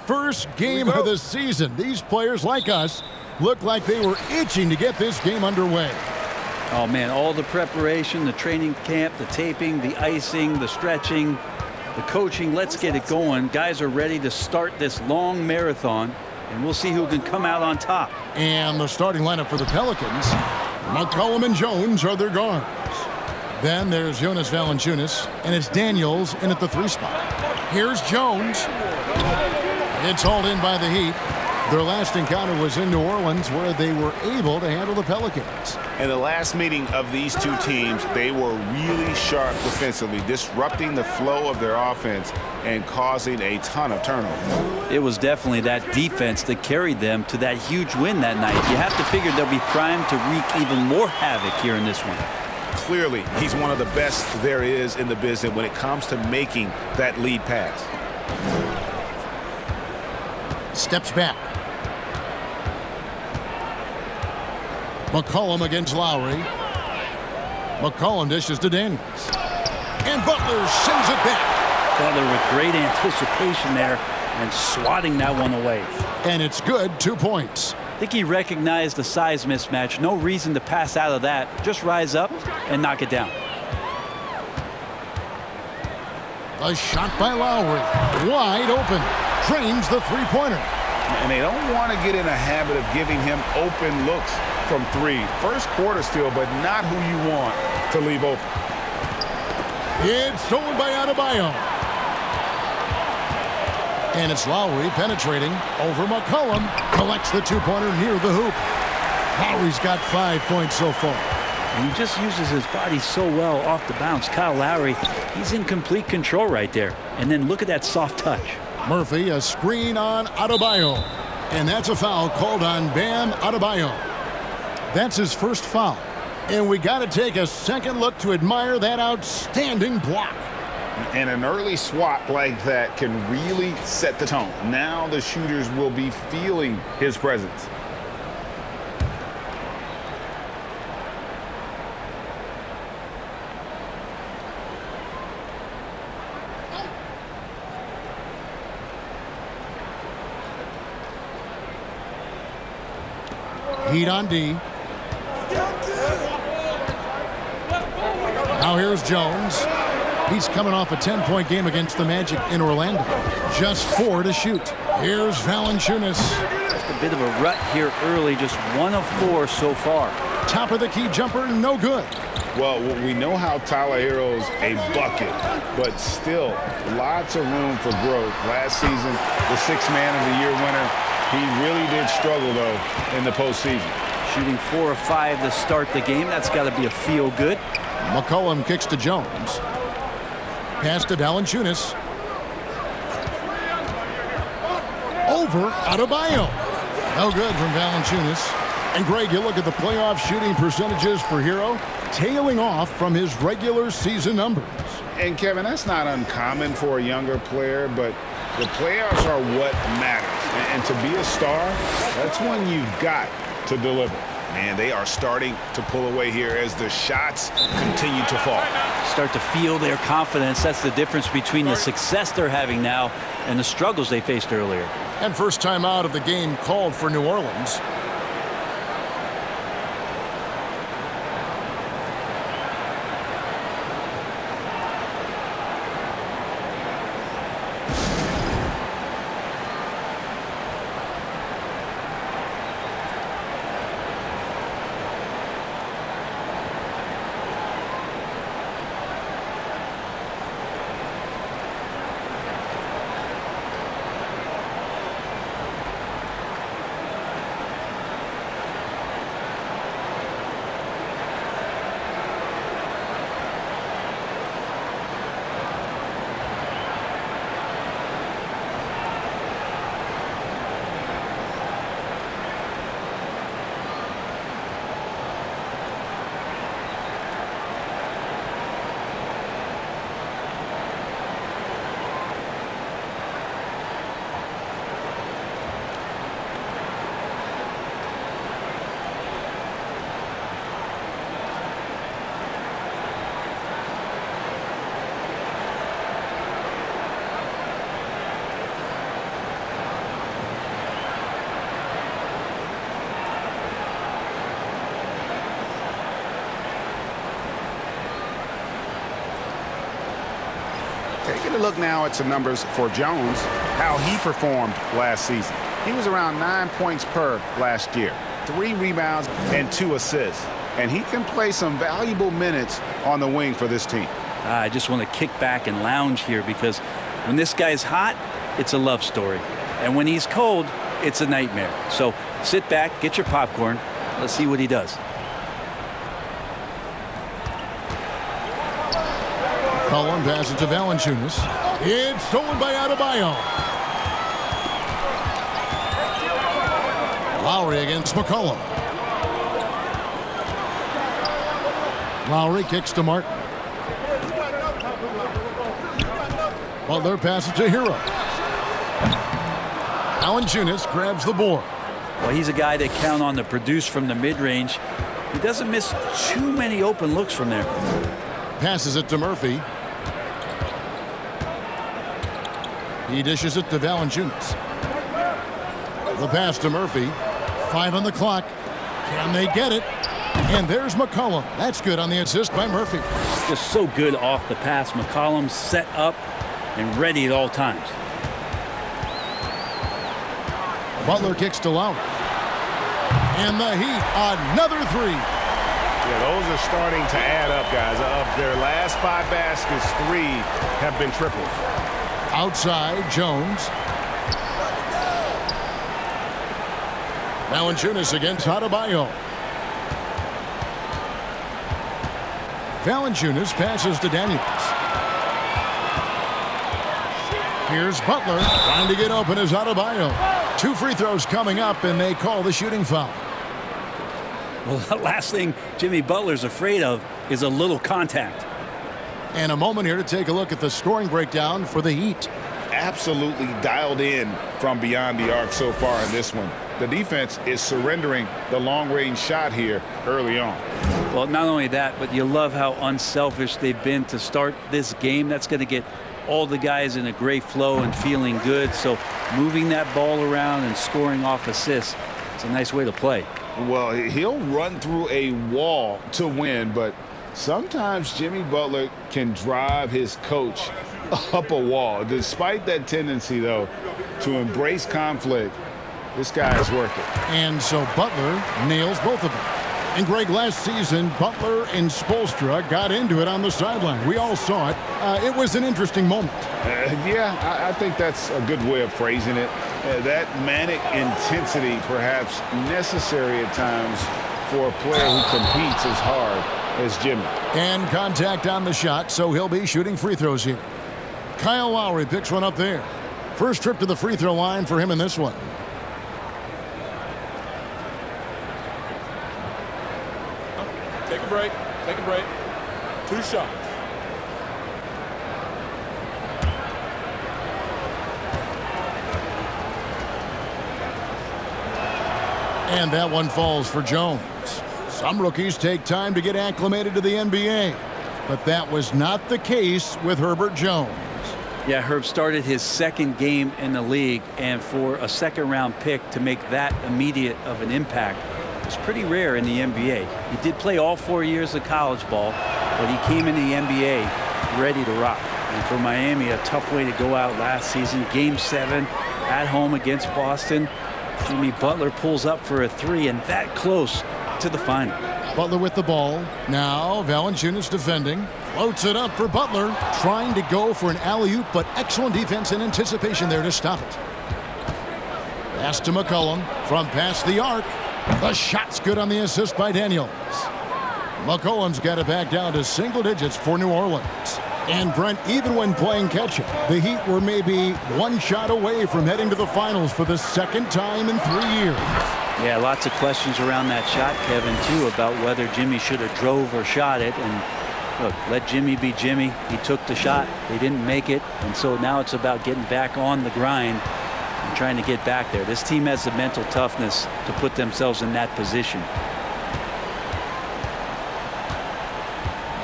First game of the season. These players, like us, look like they were itching to get this game underway. Oh, man, all the preparation, the training camp, the taping, the icing, the stretching, the coaching. Let's get it going. Guys are ready to start this long marathon, and we'll see who can come out on top. And the starting lineup for the Pelicans, McCollum and Jones are their guards. Then there's Jonas Valanciunas, and it's Daniels in at the 3 spot. Here's Jones. It's hauled in by the Heat. Their last encounter was in New Orleans, where they were able to handle the Pelicans. In the last meeting of these two teams, they were really sharp defensively, disrupting the flow of their offense and causing a ton of turnovers. It was definitely that defense that carried them to that huge win that night. You have to figure they'll be primed to wreak even more havoc here in this one. Clearly, he's one of the best there is in the business when it comes to making that lead pass. Steps back. McCollum against Lowry. McCollum dishes to Daniels. And Butler sends it back. Butler with great anticipation there and swatting that one away. And it's good, 2 points. I think he recognized the size mismatch. No reason to pass out of that. Just rise up and knock it down. A shot by Lowry. Wide open. Drains the three-pointer. And they don't want to get in a habit of giving him open looks from 3. First quarter still, but not who you want to leave open. It's stolen by Adebayo. And it's Lowry penetrating over McCollum. Collects the 2-pointer near the hoop. Lowry's got 5 points so far. And he just uses his body so well off the bounce. Kyle Lowry, he's in complete control right there. And then look at that soft touch. Murphy, a screen on Adebayo. And that's a foul called on Bam Adebayo. That's his first foul. And we got to take a second look to admire that outstanding block. And an early swat like that can really set the tone. Now the shooters will be feeling his presence. Heat on D. Now here's Jones. He's coming off a 10-point game against the Magic in Orlando. Just 4 to shoot. Here's Valanciunas. Just a bit of a rut here early. Just 1 of 4 so far. Top of the key jumper, no good. Well, we know how Tyler Herro's a bucket, but still lots of room for growth. Last season, the 6th Man of the Year winner, he really did struggle, though, in the postseason. Shooting 4 of 5 to start the game. That's got to be a feel-good. McCollum kicks to Jones. Pass to Valanciunas. Over Adebayo. No good from Valanciunas. And Greg, you look at the playoff shooting percentages for Herro, tailing off from his regular season numbers. And Kevin, that's not uncommon for a younger player, but the playoffs are what matters. And to be a star, that's when you've got to deliver. Man, they are starting to pull away here as the shots continue to fall. Start to feel their confidence. That's the difference between the success they're having now and the struggles they faced earlier. And first time out of the game called for New Orleans. a look now at some numbers for Jones, how he performed last season. He was around 9 points per last year, 3 rebounds and 2 assists. And he can play some valuable minutes on the wing for this team. I just want to kick back and lounge here because when this guy's hot, it's a love story. And when he's cold, it's a nightmare. So sit back, get your popcorn. Let's see what he does. Cullen passes to Valanciunas. It's stolen by Adebayo. Lowry against McCollum. Lowry kicks to Martin. Butler passes to Hero. Valanciunas grabs the board. Well, he's a guy that count on to produce from the mid-range. He doesn't miss too many open looks from there. Passes it to Murphy. He dishes it to Valanciunas. The pass to Murphy. 5 on the clock. Can they get it? And there's McCollum. That's good on the assist by Murphy. Just so good off the pass. McCollum set up and ready at all times. Butler kicks to Lowry. And the Heat, another 3. Yeah, those are starting to add up, guys. Of their last 5 baskets, 3 have been triples. Outside, Jones. Valanciunas against Adebayo. Valanciunas passes to Daniels. Here's Butler trying to get open as Adebayo. 2 free throws coming up, and they call the shooting foul. Well, the last thing Jimmy Butler's afraid of is a little contact. And a moment here to take a look at the scoring breakdown for the Heat. Absolutely dialed in from beyond the arc so far in this one. The defense is surrendering the long-range shot here early on. Well, not only that, but you love how unselfish they've been to start this game. That's going to get all the guys in a great flow and feeling good. So moving that ball around and scoring off assists, it's a nice way to play. Well, he'll run through a wall to win, but sometimes Jimmy Butler can drive his coach up a wall. Despite that tendency, though, to embrace conflict, this guy is working. And so Butler nails both of them. And Greg, last season, Butler and Spoelstra got into it on the sideline. We all saw it. It was an interesting moment. Yeah, I think that's a good way of phrasing it. That manic intensity perhaps necessary at times for a player who competes as hard as Jimmy. And contact on the shot, so he'll be shooting free throws here. Kyle Lowry picks one up there. First trip to the free throw line for him in this one. Take a break. Take a break. 2 shots. And that one falls for Jones. Some rookies take time to get acclimated to the NBA, but that was not the case with Herbert Jones. Yeah, Herb started his 2nd game in the league, and for a 2nd-round pick to make that immediate of an impact is pretty rare in the NBA. He did play all 4 years of college ball, but he came in the NBA ready to rock. And for Miami, a tough way to go out last season. Game 7 at home against Boston. Jimmy Butler pulls up for a 3 and that close to the final. Butler with the ball. Now Valanciunas defending. Floats it up for Butler. Trying to go for an alley-oop, but excellent defense and anticipation there to stop it. Pass to McCollum from past the arc. The shot's good on the assist by Daniels. McCollum's got it back down to single digits for New Orleans. And Brent, even when playing catch-up, the Heat were maybe 1 shot away from heading to the finals for the 2nd time in 3 years. Yeah, lots of questions around that shot, Kevin, too, about whether Jimmy should have drove or shot it. And look, let Jimmy be Jimmy. He took the shot. They didn't make it. And so now it's about getting back on the grind and trying to get back there. This team has the mental toughness to put themselves in that position.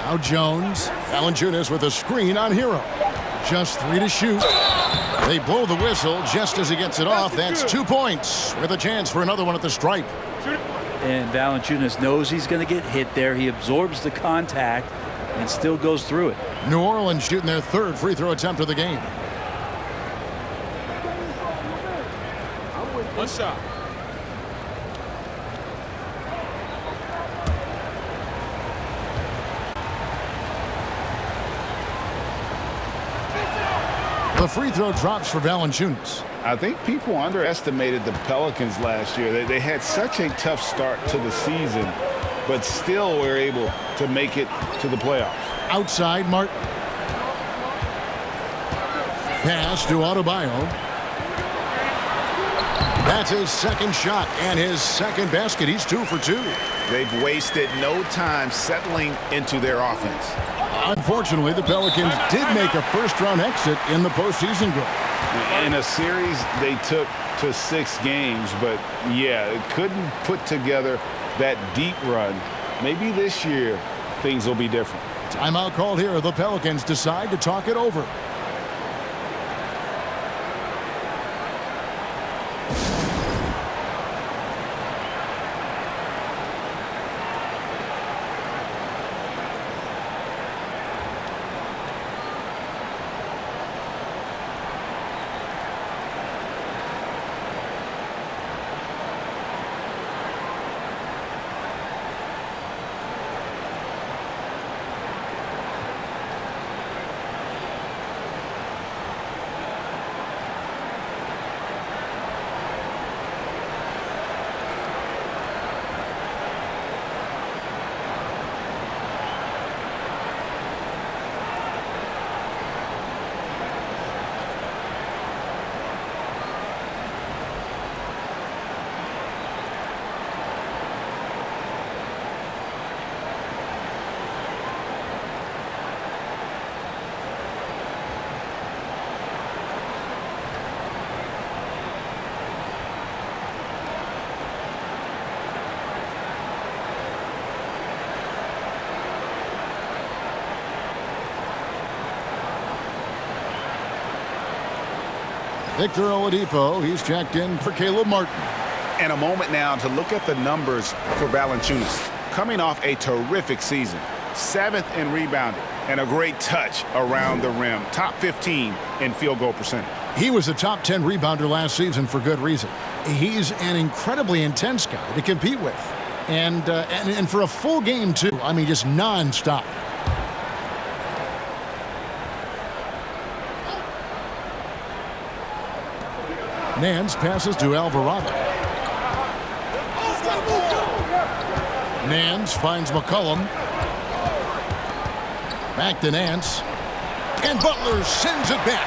Now Jones. Valanciunas with a screen on Hero. Just 3 to shoot. They blow the whistle just as he gets it off. That's 2 points with a chance for another one at the stripe. And Valanciunas knows he's going to get hit there. He absorbs the contact and still goes through it. New Orleans shooting their third free throw attempt of the game. One shot. The free throw drops for Valanciunas. I think people underestimated the Pelicans last year. They had such a tough start to the season, but still were able to make it to the playoffs. Outside, Martin. Pass to Adebayo. That's his second shot and his second basket. He's 2 for 2. They've wasted no time settling into their offense. Unfortunately, the Pelicans did make a first-round exit in the postseason game. In a series they took to 6 games, but yeah, couldn't put together that deep run. Maybe this year things will be different. Timeout called here. The Pelicans decide to talk it over. Victor Oladipo, he's checked in for Caleb Martin. And a moment now to look at the numbers for Valanciunas. Coming off a terrific season. 7th in rebounding and a great touch around the rim. Top 15 in field goal percentage. He was a top 10 rebounder last season for good reason. He's an incredibly intense guy to compete with. And for a full game, too. I mean, just nonstop. Nance passes to Alvarado. Nance finds McCollum. Back to Nance. And Butler sends it back.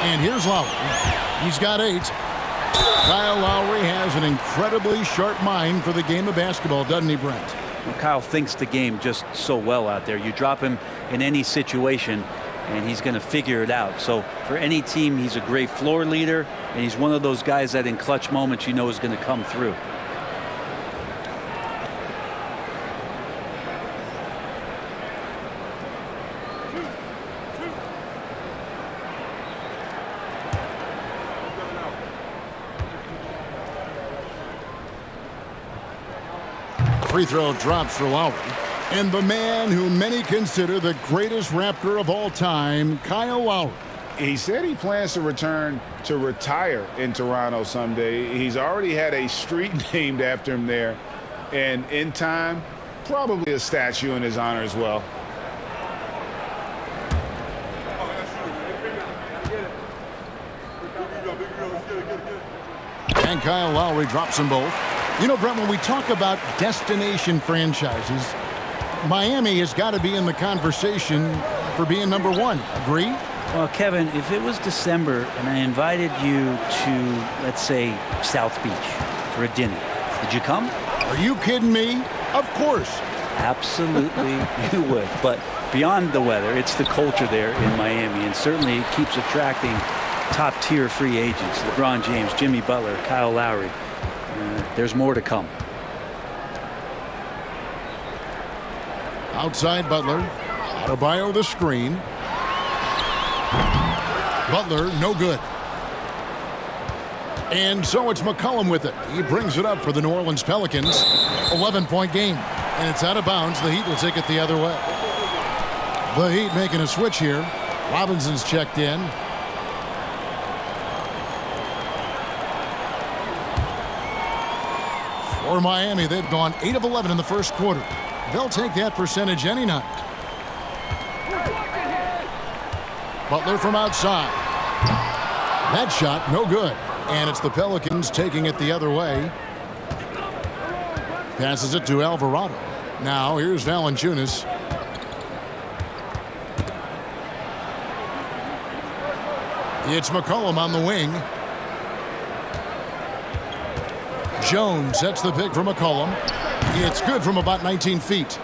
And here's Lowry. He's got 8. Kyle Lowry has an incredibly sharp mind for the game of basketball, doesn't he, Brent? Well, Kyle thinks the game just so well out there. You drop him in any situation, and he's going to figure it out. So for any team, he's a great floor leader, and he's one of those guys that in clutch moments you know is going to come through. Free throw drops for Lowry. And the man who many consider the greatest Raptor of all time, Kyle Lowry. He said he plans to return to retire in Toronto someday. He's already had a street named after him there. And in time, probably a statue in his honor as well. And Kyle Lowry drops them both. You know, Brent, when we talk about destination franchises, Miami has got to be in the conversation for being number 1. Agree? Well, Kevin, if it was December and I invited you to, let's say, South Beach for a dinner, would you come? Are you kidding me? Of course. Absolutely, you would. But beyond the weather, it's the culture there in Miami, and certainly it keeps attracting top-tier free agents. LeBron James, Jimmy Butler, Kyle Lowry. There's more to come. Outside Butler. Adebayo the screen. Butler, no good. And so it's McCollum with it. He brings it up for the New Orleans Pelicans. 11-point game. And it's out of bounds. The Heat will take it the other way. The Heat making a switch here. Robinson's checked in. For Miami, they've gone 8 of 11 in the first quarter. They'll take that percentage any night. Butler from outside. That shot, no good. And it's the Pelicans taking it the other way. Passes it to Alvarado. Now here's Valanciunas. It's McCollum on the wing. Jones sets the pick for McCollum. It's good from about 19 feet.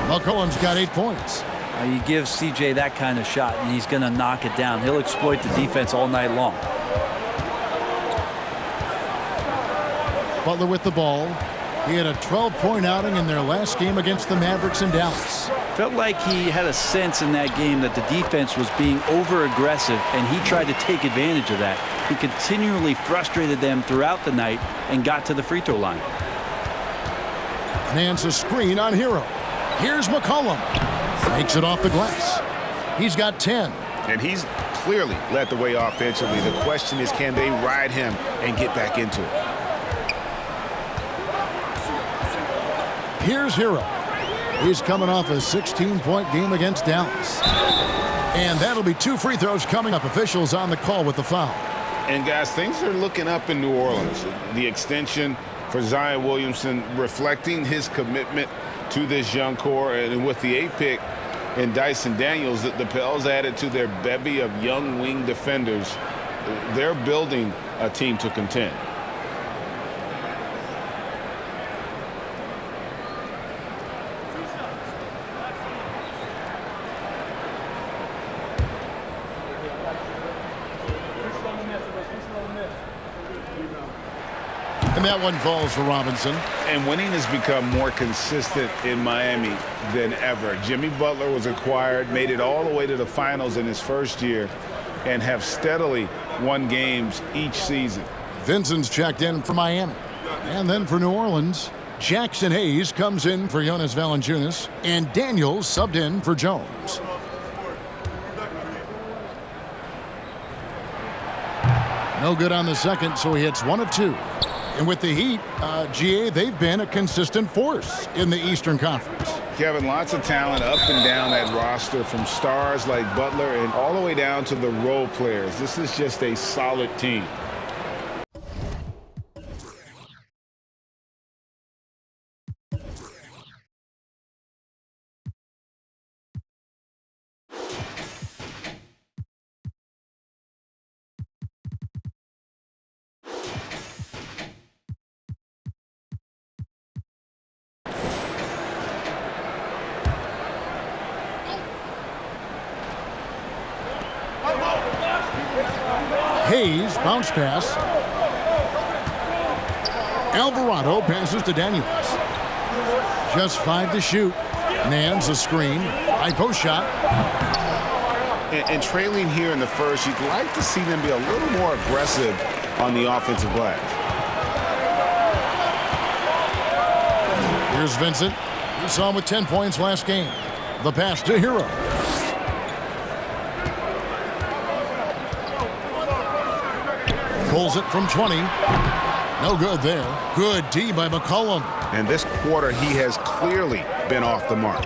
McCollum's got 8 points. You give CJ that kind of shot, and he's going to knock it down. He'll exploit the defense all night long. Butler with the ball. He had a 12-point outing in their last game against the Mavericks in Dallas. Felt like he had a sense in that game that the defense was being over-aggressive, and he tried to take advantage of that. He continually frustrated them throughout the night and got to the free throw line. Man's a screen on Hero. Here's McCollum. Makes it off the glass. He's got 10. And he's clearly led the way offensively. The question is, can they ride him and get back into it? Here's Hero. He's coming off a 16-point game against Dallas. And that'll be 2 free throws coming up. Officials on the call with the foul. And, guys, things are looking up in New Orleans. The extension for Zion Williamson reflecting his commitment to this young core. And with the 8th pick in Dyson Daniels, the Pels added to their bevy of young wing defenders. They're building a team to contend. And that one falls for Robinson. And winning has become more consistent in Miami than ever. Jimmy Butler was acquired, made it all the way to the finals in his first year, and have steadily won games each season. Vincent's checked in for Miami. And then for New Orleans, Jackson Hayes comes in for Jonas Valanciunas, and Daniels subbed in for Jones. No good on the second, so he hits 1 of 2. And with the Heat, GA, they've been a consistent force in the Eastern Conference. Kevin, lots of talent up and down that roster, from stars like Butler and all the way down to the role players. This is just a solid team. Hayes, bounce pass. Alvarado passes to Daniels. Just 5 to shoot. Nance a screen. High post shot. And trailing here in the first, you'd like to see them be a little more aggressive on the offensive glass. Here's Vincent. We saw him with 10 points last game. The pass to Hero. Pulls it from 20. No good there. Good D by McCollum. And this quarter, he has clearly been off the mark.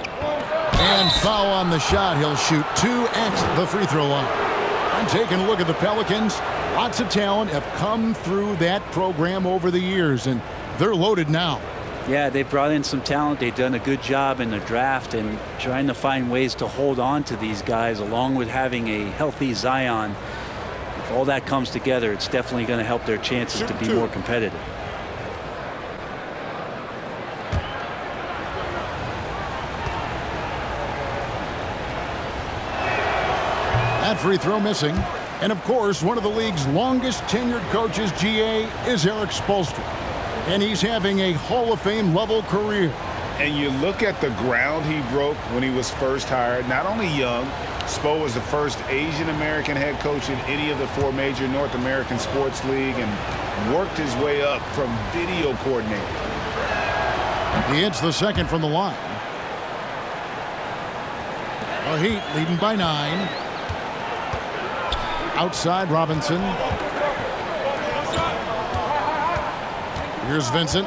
And foul on the shot. He'll shoot 2 at the free throw line. I'm taking a look at the Pelicans. Lots of talent have come through that program over the years, and they're loaded now. Yeah, they brought in some talent. They've done a good job in the draft and trying to find ways to hold on to these guys, along with having a healthy Zion. If all that comes together, it's definitely going to help their chances to be more competitive. That free throw missing. And of course, one of the league's longest tenured coaches, GA, is Eric Spoelstra. And he's having a Hall of Fame level career. And you look at the ground he broke when he was first hired. Not only young, Spo was the first Asian-American head coach in any of the 4 major North American sports league and worked his way up from video coordinator. He hits the second from the line. The Heat leading by 9. Outside Robinson. Here's Vincent.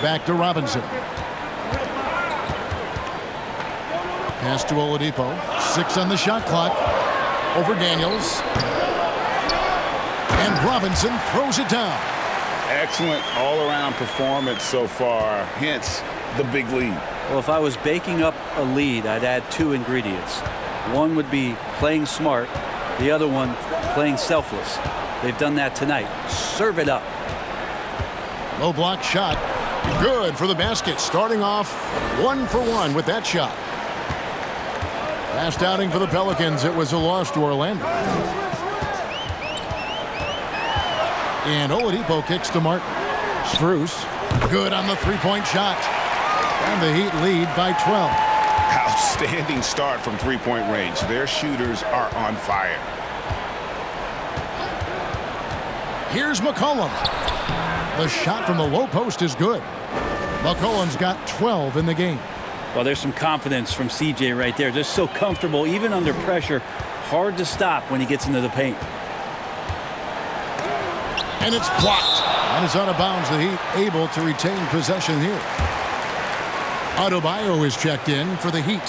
Back to Robinson. Pass to Oladipo. 6 on the shot clock. Over Daniels. And Robinson throws it down. Excellent all-around performance so far, hence the big lead. Well, if I was baking up a lead, I'd add 2 ingredients. One would be playing smart. The other one, playing selfless. They've done that tonight. Serve it up. Low block shot. Good for the basket. Starting off 1 for 1 with that shot. Last outing for the Pelicans. It was a loss to Orlando. And Oladipo kicks to Martin. Strus. Good on the three-point shot. And the Heat lead by 12. Outstanding start from three-point range. Their shooters are on fire. Here's McCollum. The shot from the low post is good. McCollum's got 12 in the game. Well, there's some confidence from CJ right there. Just so comfortable, even under pressure. Hard to stop when he gets into the paint. And it's blocked. And it's out of bounds. The Heat able to retain possession here. Adebayo is checked in for the Heat.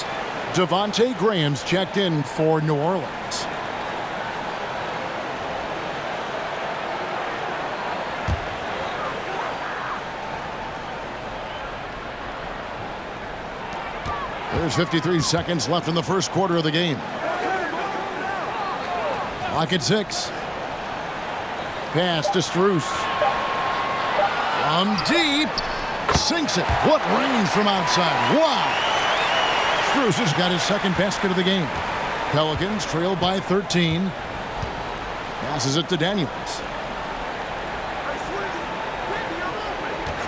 Devontae Graham's checked in for New Orleans. There's 53 seconds left in the first quarter of the game. Clock at 6. Pass to Strus. From deep. Sinks it. What range from outside. Wow. Strus has got his second basket of the game. Pelicans trail by 13. Passes it to Daniels.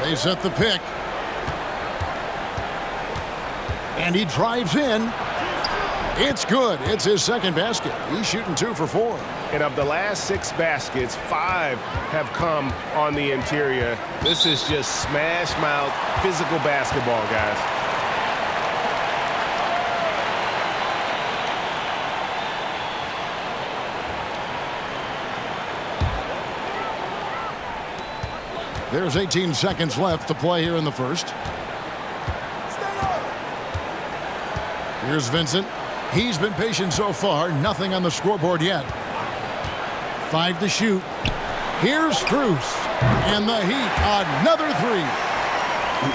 They set the pick. And he drives in. It's good. It's his second basket. He's shooting 2 for 4. And of the last 6 baskets, 5 have come on the interior. This is just smash mouth physical basketball, guys. There's 18 seconds left to play here in the first. Here's Vincent. He's been patient so far. Nothing on the scoreboard yet. 5 to shoot. Here's Strus. And the Heat, another 3.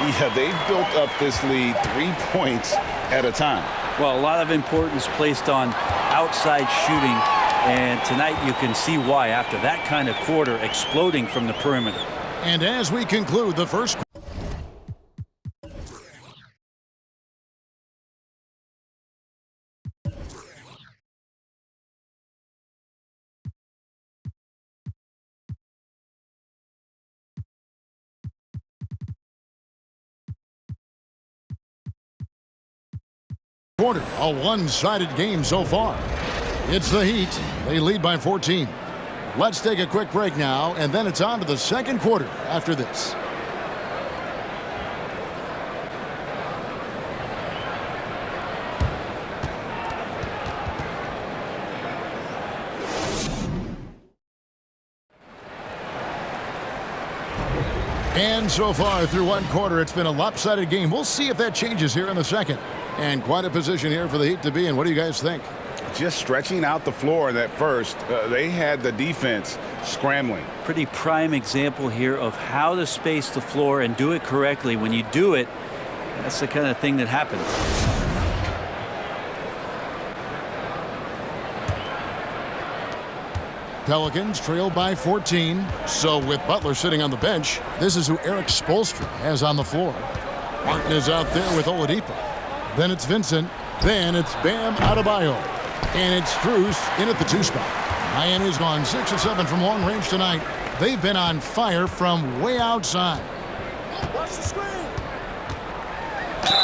Yeah, they've built up this lead 3 points at a time. Well, a lot of importance placed on outside shooting. And tonight you can see why after that kind of quarter exploding from the perimeter. And as we conclude the first quarter, a one-sided game so far. It's the Heat. They lead by 14. Let's take a quick break now, and then it's on to the second quarter after this. And so far through one quarter, it's been a lopsided game. We'll see if that changes here in the second. And quite a position here for the Heat to be in. What do you guys think? Just stretching out the floor in that first. They had the defense scrambling. Pretty prime example here of how to space the floor and do it correctly. When you do it, that's the kind of thing that happens. Pelicans trail by 14. So with Butler sitting on the bench, this is who Eric Spoelstra has on the floor. Martin is out there with Oladipo. Then it's Vincent. Then it's Bam Adebayo. And it's Strus in at the 2 spot. Miami's gone 6 of 7 from long range tonight. They've been on fire from way outside. Watch the screen.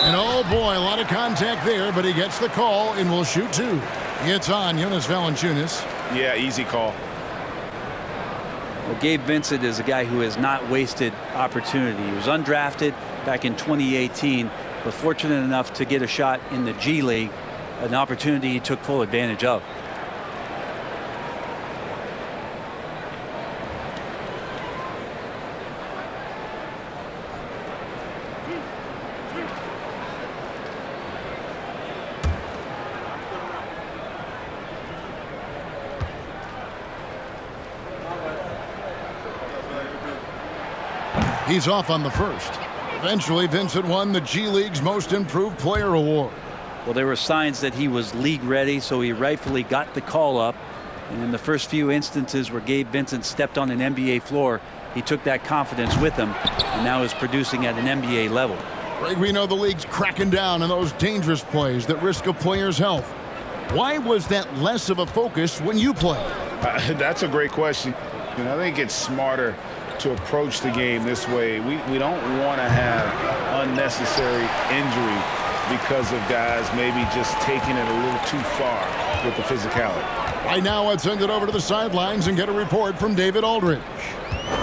And oh boy, a lot of contact there, but he gets the call and will shoot 2. It's on Jonas Valanciunas. Yeah, easy call. Well, Gabe Vincent is a guy who has not wasted opportunity. He was undrafted back in 2018, but fortunate enough to get a shot in the G League, an opportunity he took full advantage of. He's off on the first. Eventually, Vincent won the G League's Most Improved Player award. Well, there were signs that he was league ready, so he rightfully got the call up. And in the first few instances where Gabe Vincent stepped on an NBA floor, he took that confidence with him and now is producing at an NBA level. Greg, we know the league's cracking down on those dangerous plays that risk a player's health. Why was that less of a focus when you played? That's a great question. And I think it's smarter to approach the game this way. We don't want to have unnecessary injury because of guys maybe just taking it a little too far with the physicality. Right now, let's send it over to the sidelines and get a report from David Aldridge.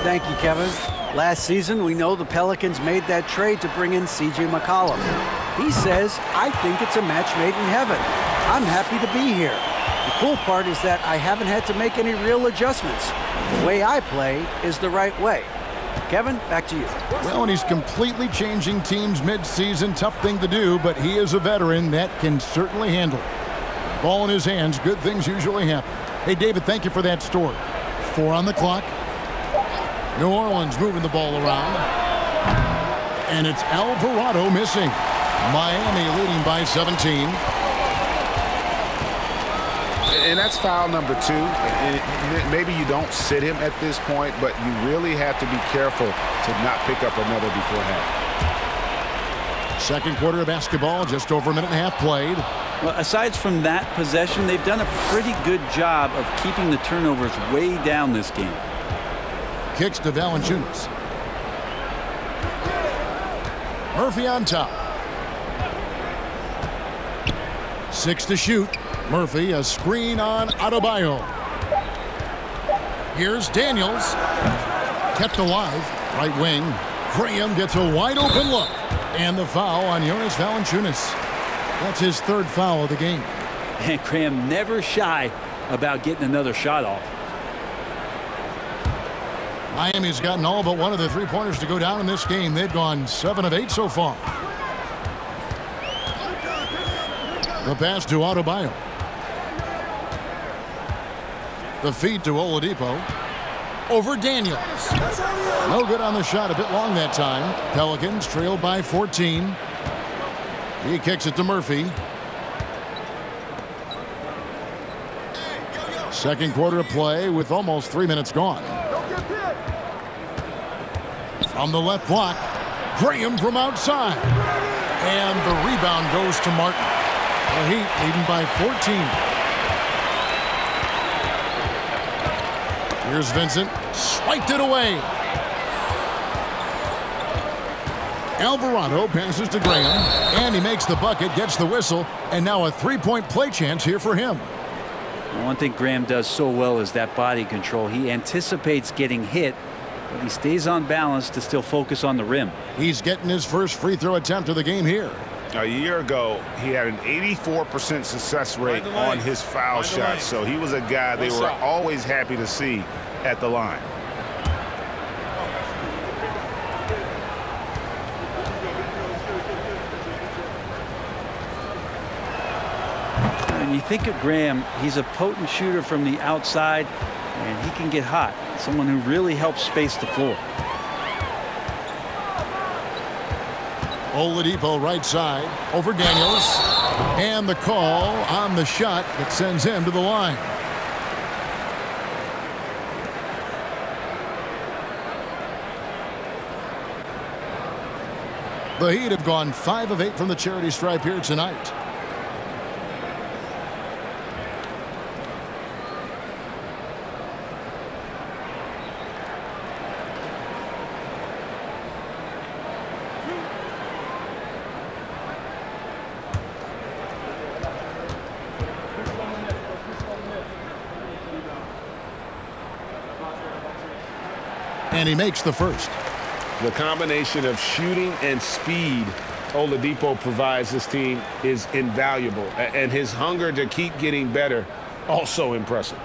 Thank you, Kevin. Last season, we know the Pelicans made that trade to bring in C.J. McCollum. He says, I think it's a match made in heaven. I'm happy to be here. The cool part is that I haven't had to make any real adjustments. The way I play is the right way. Kevin, back to you. Well, and he's completely changing teams mid-season. Tough thing to do, but he is a veteran that can certainly handle it. Ball in his hands, good things usually happen. Hey, David, thank you for that story. 4 on the clock. New Orleans moving the ball around. And it's Alvarado missing. Miami leading by 17. And that's foul number 2. And maybe you don't sit him at this point, but you really have to be careful to not pick up another before half. Second quarter of basketball, just over a minute and a half played. Well, aside from that possession, they've done a pretty good job of keeping the turnovers way down this game. Kicks to Valanciunas. Murphy on top. 6 to shoot. Murphy, a screen on Adebayo. Here's Daniels. Kept alive. Right wing. Graham gets a wide open look. And the foul on Jonas Valanciunas. That's his 3rd foul of the game. And Graham never shy about getting another shot off. Miami's gotten all but one of the 3-pointers to go down in this game. They've gone 7 of 8 so far. The pass to Adebayo. The feed to Oladipo. Over Daniels. No good on the shot. A bit long that time. Pelicans trailed by 14. He kicks it to Murphy. Second quarter of play with almost 3 minutes gone. On the left block, Graham from outside. And the rebound goes to Martin. The Heat leading by 14. Here's Vincent. Swiped it away. Alvarado passes to Graham. And he makes the bucket, gets the whistle. And now a 3-point play chance here for him. One thing Graham does so well is that body control. He anticipates getting hit, but he stays on balance to still focus on the rim. He's getting his first free throw attempt of the game here. A year ago, he had an 84% success rate on his foul shots, so he was a guy they were always happy to see at the line. When you think of Graham, he's a potent shooter from the outside, and he can get hot. Someone who really helps space the floor. Oladipo right side over Daniels. And the call on the shot that sends him to the line. The Heat have gone 5 of 8 from the charity stripe here tonight. And he makes the first. The combination of shooting and speed Oladipo provides this team is invaluable. And his hunger to keep getting better, also impressive.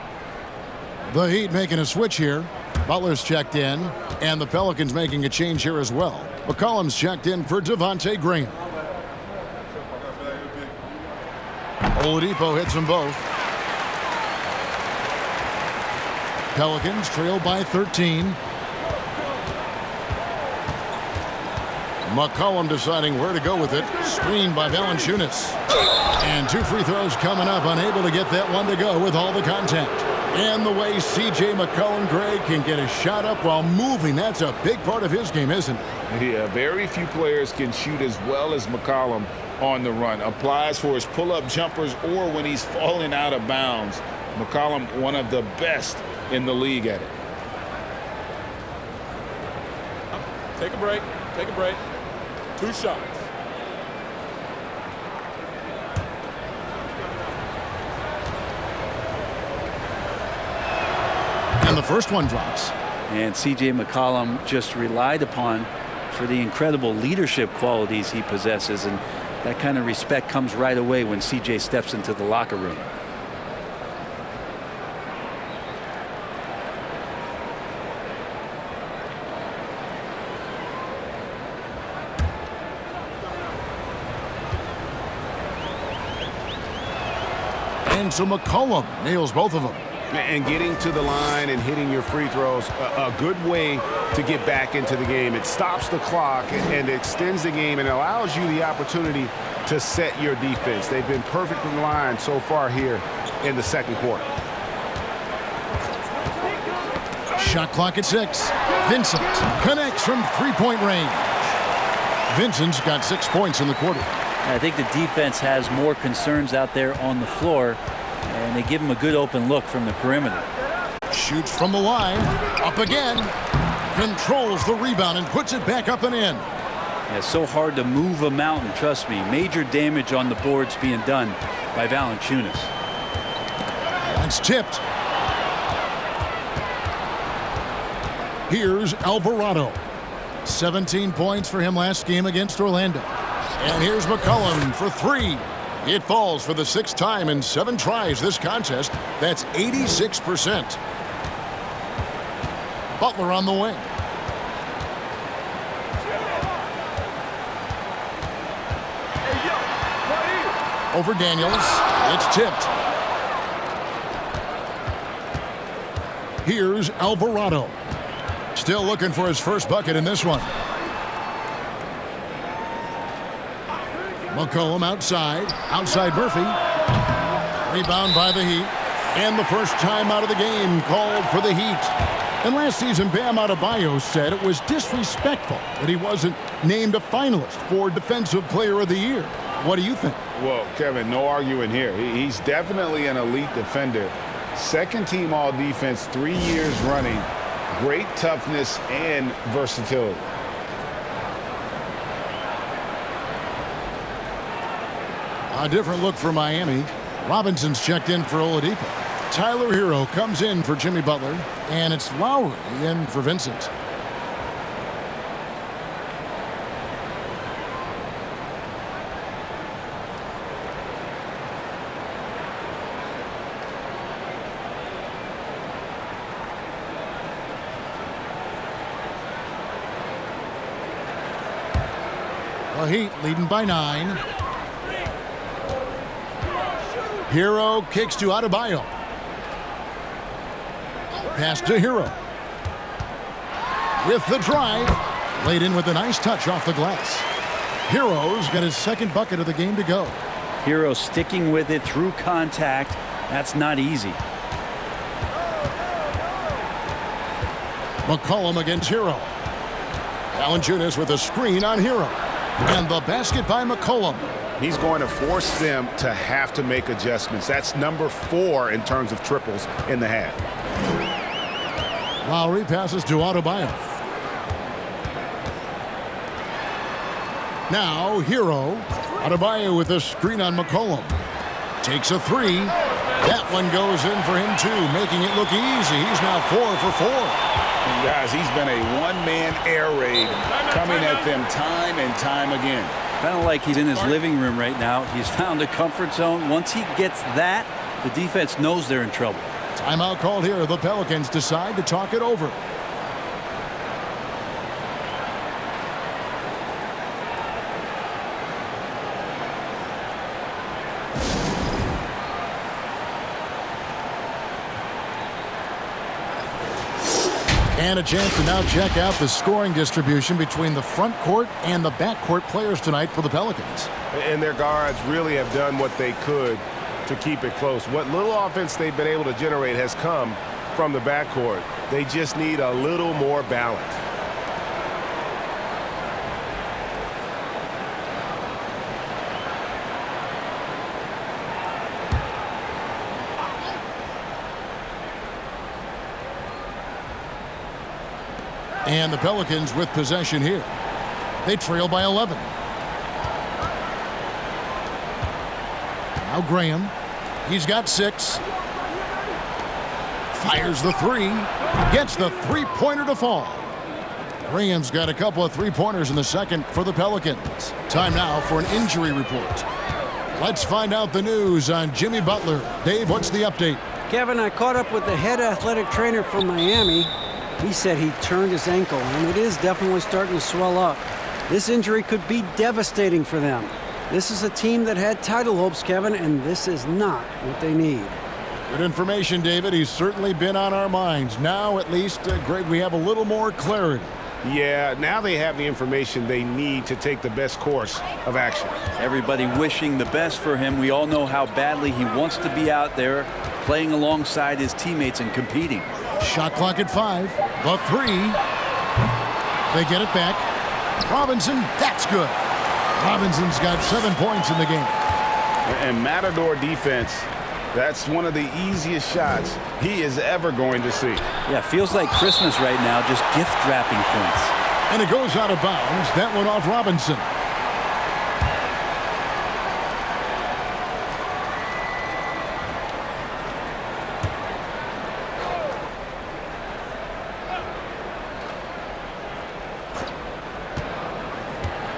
The Heat making a switch here. Butler's checked in, and the Pelicans making a change here as well. McCollum's checked in for Devontae Graham. Oladipo hits them both. Pelicans trail by 13. McCollum deciding where to go with it. Screened by Valanciunas. And 2 free throws coming up. Unable to get that one to go with all the contact. And the way C.J. McCollum-Gray can get a shot up while moving. That's a big part of his game, isn't it? Yeah, very few players can shoot as well as McCollum on the run. Applies for his pull-up jumpers or when he's falling out of bounds. McCollum, one of the best in the league at it. Take a break. Take a break. 2 shots. And the first one drops. And C.J. McCollum just relied upon for the incredible leadership qualities he possesses. And that kind of respect comes right away when C.J. steps into the locker room. And so McCollum nails both of them. And getting to the line and hitting your free throws, a good way to get back into the game. It stops the clock and extends the game and allows you the opportunity to set your defense. They've been perfect from the line so far here in the second quarter. Shot clock at 6. Vincent connects from three-point range. Vincent's got 6 points in the quarter. I think the defense has more concerns out there on the floor, and they give him a good open look from the perimeter. Shoots from the line. Up again. Controls the rebound and puts it back up and in. Yeah, it's so hard to move a mountain, trust me. Major damage on the boards being done by Valanciunas. That's tipped. Here's Alvarado. 17 points for him last game against Orlando. And here's McCollum for 3. It falls for the 6th time in 7 tries this contest. That's 86%. Butler on the wing. Over Daniels. It's tipped. Here's Alvarado. Still looking for his first bucket in this one. McCollum outside Murphy. Rebound by the Heat. And the first time out of the game called for the Heat. And last season, Bam Adebayo said it was disrespectful that he wasn't named a finalist for Defensive Player of the Year. What do you think? Well, Kevin, no arguing here. He's definitely an elite defender. Second team all defense 3 years running. Great toughness and versatility. A different look for Miami. Robinson's checked in for Oladipo. Tyler Hero comes in for Jimmy Butler. And it's Lowry in for Vincent. The Heat leading by 9. Hero kicks to Adebayo. Pass to Hero. With the drive. Laid in with a nice touch off the glass. Hero's got his second bucket of the game to go. Hero sticking with it through contact. That's not easy. McCollum against Hero. Valanciunas with a screen on Hero. And the basket by McCollum. He's going to force them to have to make adjustments. That's number 4 in terms of triples in the half. Lowry passes to Adebayo. Now Hero. Adebayo with a screen on McCollum. Takes a 3. That one goes in for him too, making it look easy. He's now 4 for 4. Guys, he's been a one-man air raid coming at them time and time again. Kind of like he's in his living room right now. He's found a comfort zone. Once he gets that, the defense knows they're in trouble. Timeout called here. The Pelicans decide to talk it over. And a chance to now check out the scoring distribution between the front court and the back court players tonight for the Pelicans. And their guards really have done what they could to keep it close. What little offense they've been able to generate has come from the backcourt. They just need a little more balance. And the Pelicans with possession here. They trail by 11. Now Graham. He's got 6. Fires the 3. Gets the three-pointer to fall. Graham's got a couple of three-pointers in the second for the Pelicans. Time now for an injury report. Let's find out the news on Jimmy Butler. Dave, what's the update? Kevin, I caught up with the head athletic trainer from Miami. He said he turned his ankle, and it is definitely starting to swell up. This injury could be devastating for them. This is a team that had title hopes, Kevin, and this is not what they need. Good information, David. He's certainly been on our minds. Now, at least, Greg, we have a little more clarity. Yeah, now they have the information they need to take the best course of action. Everybody wishing the best for him. We all know how badly he wants to be out there playing alongside his teammates and competing. Shot clock at 5. The 3. They get it back. Robinson, that's good. Robinson's got 7 points in the game. And Matador defense, that's one of the easiest shots he is ever going to see. Yeah, feels like Christmas right now, just gift wrapping points. And it goes out of bounds. That one off Robinson.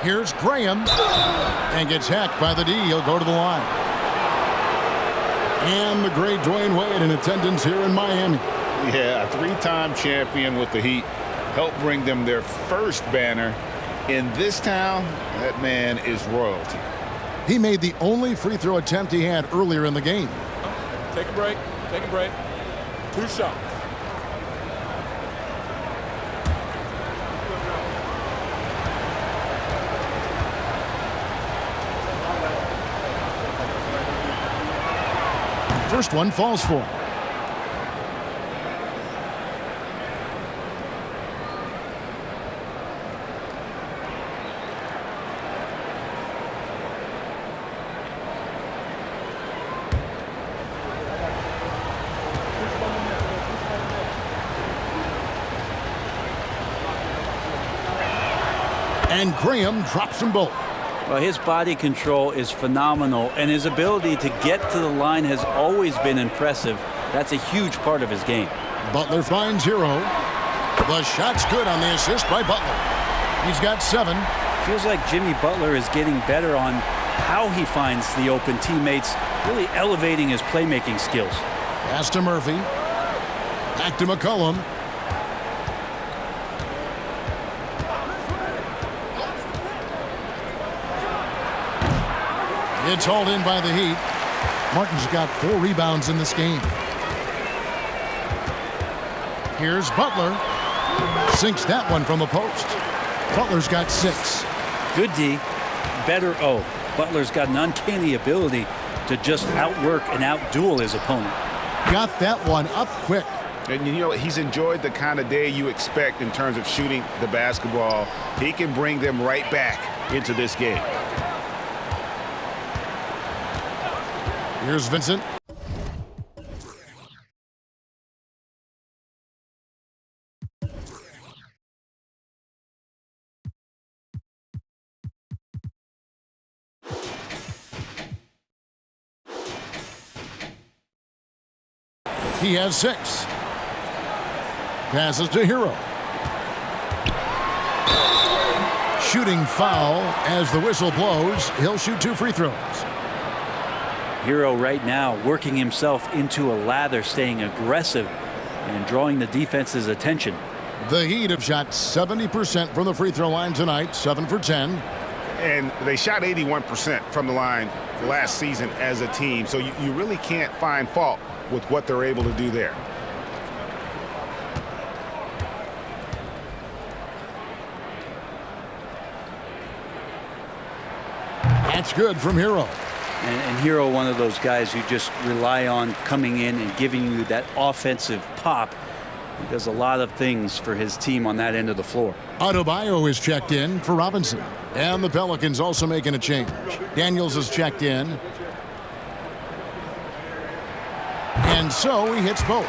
Here's Graham, and gets hacked by the D. He'll go to the line. And the great Dwayne Wade in attendance here in Miami. Yeah, a 3-time champion with the Heat. Helped bring them their first banner. In this town, that man is royalty. He made the only free throw attempt he had earlier in the game. Take a break. Take a break. 2 shots. First one falls for him. And Graham drops them both. Well, his body control is phenomenal, and his ability to get to the line has always been impressive. That's a huge part of his game. Butler finds Hero. The shot's good on the assist by Butler. He's got 7. Feels like Jimmy Butler is getting better on how he finds the open teammates, really elevating his playmaking skills. Pass to Murphy. Back to McCollum. It's hauled in by the Heat. Martin's got 4 rebounds in this game. Here's Butler. Sinks that one from the post. Butler's got 6. Good D. Better O. Butler's got an uncanny ability to just outwork and outduel his opponent. Got that one up quick. And, you know, he's enjoyed the kind of day you expect in terms of shooting the basketball. He can bring them right back into this game. Here's Vincent. He has 6. Passes to Hero. Shooting foul as the whistle blows. He'll shoot 2 free throws. Hero right now working himself into a lather, staying aggressive and drawing the defense's attention. The Heat have shot 70% from the free throw line tonight, 7 for 10. And they shot 81% from the line last season as a team. So you really can't find fault with what they're able to do there. That's good from Hero. And Hero, one of those guys you just rely on coming in and giving you that offensive pop. He does a lot of things for his team on that end of the floor. Adebayo is checked in for Robinson. And the Pelicans also making a change. Daniels is checked in. And so he hits both.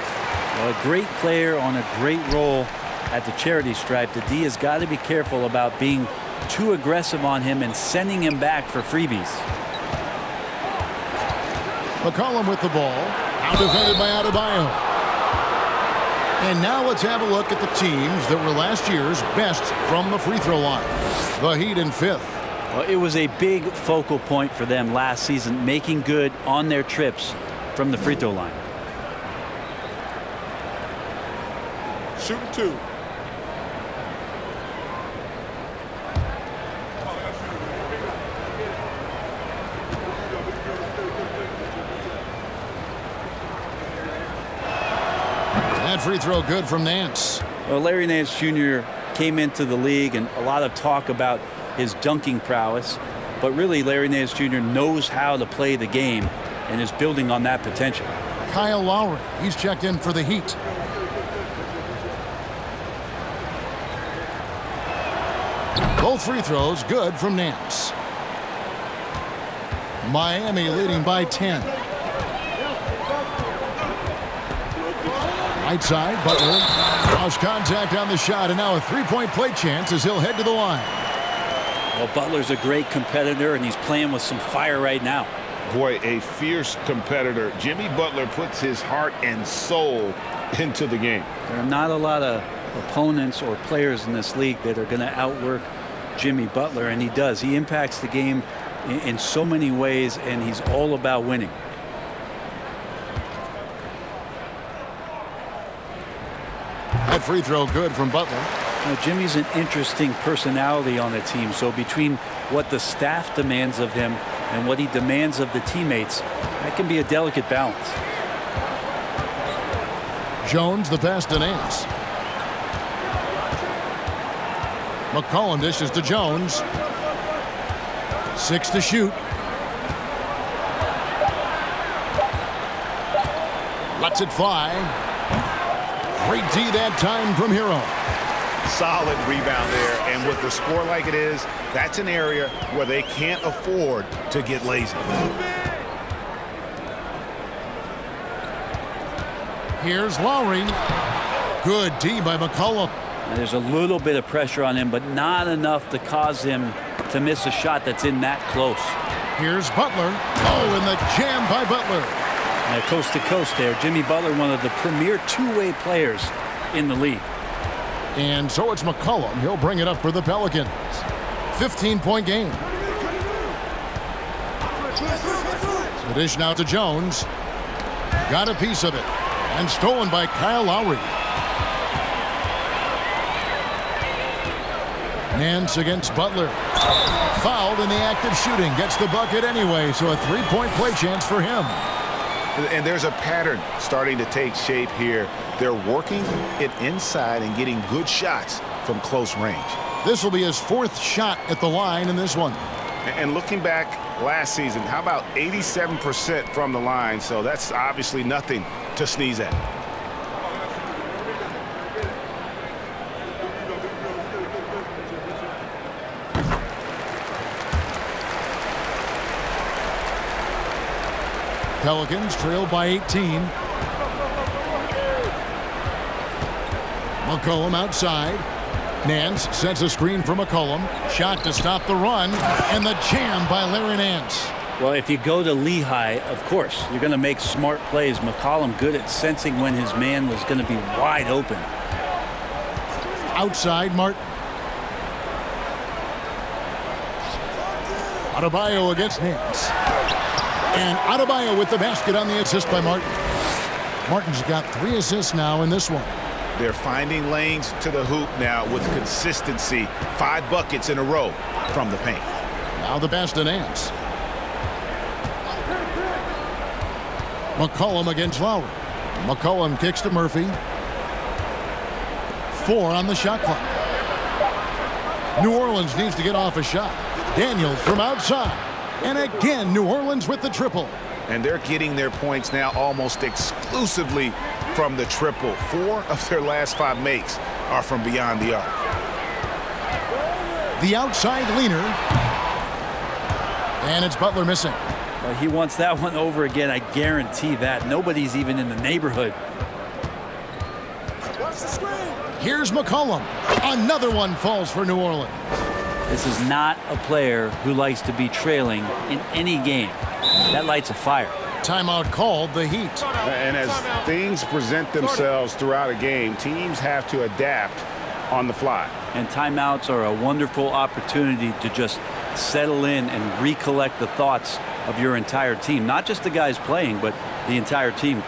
Well, a great player on a great role at the charity stripe. The D has got to be careful about being too aggressive on him and sending him back for freebies. McCollum with the ball. Out defended by Adebayo. And now let's have a look at the teams that were last year's best from the free throw line. The Heat in 5th. Well, it was a big focal point for them last season, making good on their trips from the free throw line. Shooting 2. That free throw good from Nance. Well, Larry Nance Jr. came into the league and a lot of talk about his dunking prowess, but really Larry Nance Jr. knows how to play the game and is building on that potential. Kyle Lowry, he's checked in for the Heat. Both free throws good from Nance. Miami leading by 10. Right side, Butler. Lost contact on the shot, and now a three-point play chance as he'll head to the line. Well, Butler's a great competitor, and he's playing with some fire right now. Boy, a fierce competitor. Jimmy Butler puts his heart and soul into the game. There are not a lot of opponents or players in this league that are going to outwork Jimmy Butler, and he does. He impacts the game in so many ways, and he's all about winning. That free throw good from Butler. Now, Jimmy's an interesting personality on the team, so between what the staff demands of him and what he demands of the teammates, that can be a delicate balance. Jones the pass to Nance. McCollum dishes to Jones. 6 to shoot. Lets it fly. Great D that time from Hero. Solid rebound there, and with the score like it is, that's an area where they can't afford to get lazy. Here's Lowry. Good D by McCollum. And there's a little bit of pressure on him, but not enough to cause him to miss a shot that's in that close. Here's Butler. Oh, and the jam by Butler. Coast to coast there. Jimmy Butler, one of the premier two-way players in the league. And so it's McCollum. He'll bring it up for the Pelicans. 15-point game. The dish now to Jones. Got a piece of it. And stolen by Kyle Lowry. Nance against Butler. Fouled in the act of shooting. Gets the bucket anyway, so a three-point play chance for him. And there's a pattern starting to take shape here. They're working it inside and getting good shots from close range. This will be his 4th shot at the line in this one. And looking back last season, how about 87% from the line? So that's obviously nothing to sneeze at. Pelicans trail by 18. McCollum outside. Nance sets a screen for McCollum. Shot to stop the run. And the jam by Larry Nance. Well, if you go to Lehigh, of course, you're going to make smart plays. McCollum good at sensing when his man was going to be wide open. Outside, Martin. Adebayo against Nance. And Adebayo with the basket on the assist by Martin. Martin's got 3 assists now in this one. They're finding lanes to the hoop now with consistency. 5 buckets in a row from the paint. Now the pass to Nance. McCollum against Lowry. McCollum kicks to Murphy. 4 on the shot clock. New Orleans needs to get off a shot. Daniels from outside. And again, New Orleans with the triple. And they're getting their points now almost exclusively from the triple. 4 of their last 5 makes are from beyond the arc. The outside leaner. And it's Butler missing. Well, he wants that one over again. I guarantee that. Nobody's even in the neighborhood. Here's McCollum. Another one falls for New Orleans. This is not a player who likes to be trailing in any game. That lights a fire. Timeout called, the Heat. And as things present themselves throughout a game, teams have to adapt on the fly. And timeouts are a wonderful opportunity to just settle in and recollect the thoughts of your entire team. Not just the guys playing, but the entire team.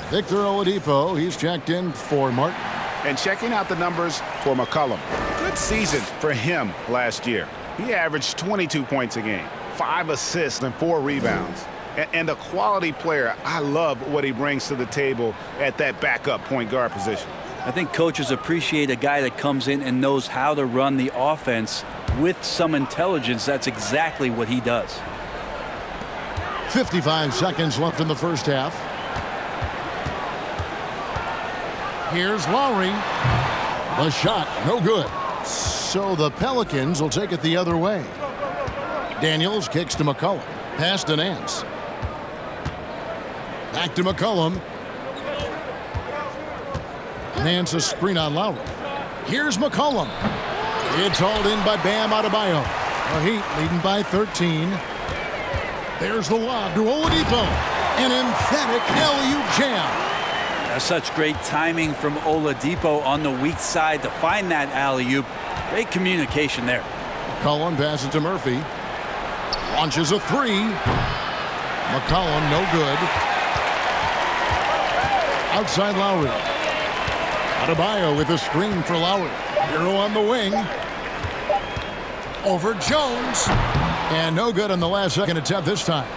Victor Oladipo, he's checked in for Martin. And checking out the numbers for McCollum. Good season for him last year. He averaged 22 points a game, 5 assists and 4 rebounds. And a quality player. I love what he brings to the table at that backup point guard position. I think coaches appreciate a guy that comes in and knows how to run the offense with some intelligence. That's exactly what he does. 55 seconds left in the first half. Here's Lowry. The shot, no good. So the Pelicans will take it the other way. Daniels kicks to McCollum. Pass to Nance. Back to McCollum. Nance a screen on Lowry. Here's McCollum. It's hauled in by Bam Adebayo. The Heat leading by 13. There's the lob to Oladipo. An emphatic alley-oop jam. Such great timing from Oladipo on the weak side to find that alley-oop. Great communication there. McCollum passes to Murphy. Launches a 3. McCollum no good. Outside Lowry. Adebayo with a screen for Lowry. Hero on the wing. Over Jones. And no good on the last second attempt this time.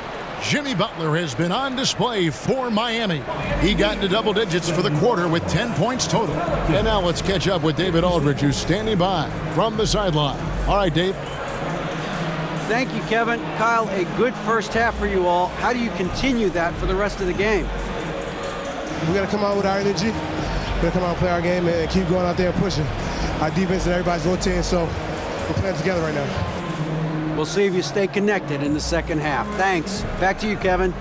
Jimmy Butler has been on display for Miami. He got into double digits for the quarter with 10 points total. And now let's catch up with David Aldridge, who's standing by from the sideline. All right, Dave. Thank you, Kevin. Kyle, a good first half for you all. How do you continue that for the rest of the game? We got to come out with our energy. We got to come out and play our game and keep going out there and pushing. Our defense and everybody's rotating, so we're playing together right now. We'll see if you stay connected in the second half. Thanks. Back to you, Kevin.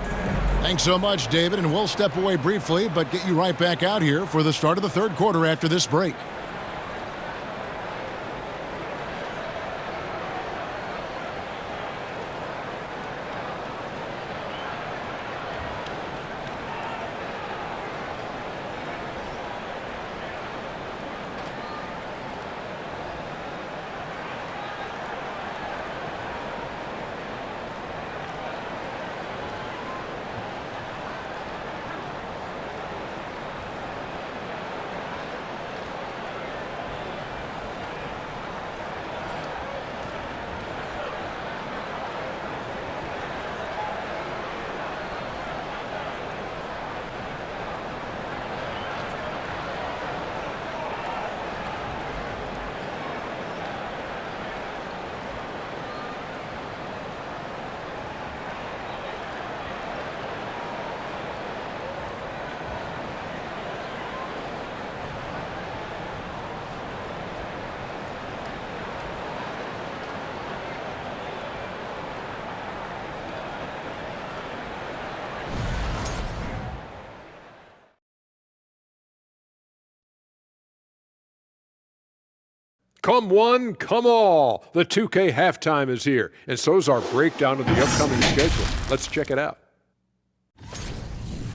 Thanks so much, David. And we'll step away briefly, but get you right back out here for the start of the third quarter after this break. Come one, come all. The 2K halftime is here, and so's our breakdown of the upcoming schedule. Let's check it out.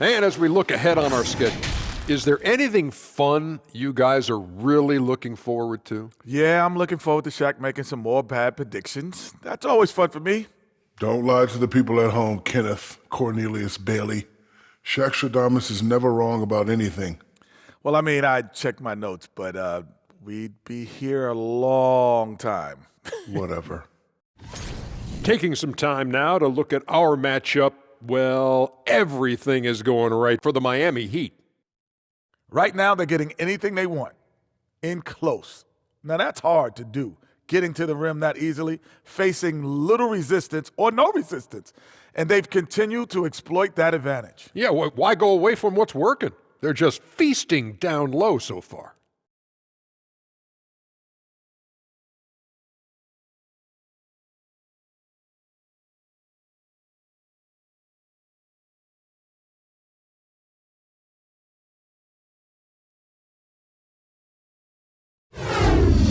And as we look ahead on our schedule, is there anything fun you guys are really looking forward to? Yeah, I'm looking forward to Shaq making some more bad predictions. That's always fun for me. Don't lie to the people at home, Kenneth Cornelius Bailey. Shaq Stradamus is never wrong about anything. Well, I mean, I checked my notes, but we'd be here a long time. Whatever. Taking some time now to look at our matchup. Well, everything is going right for the Miami Heat. Right now, they're getting anything they want in close. Now, that's hard to do, getting to the rim that easily, facing little resistance or no resistance. And they've continued to exploit that advantage. Yeah, why go away from what's working? They're just feasting down low so far.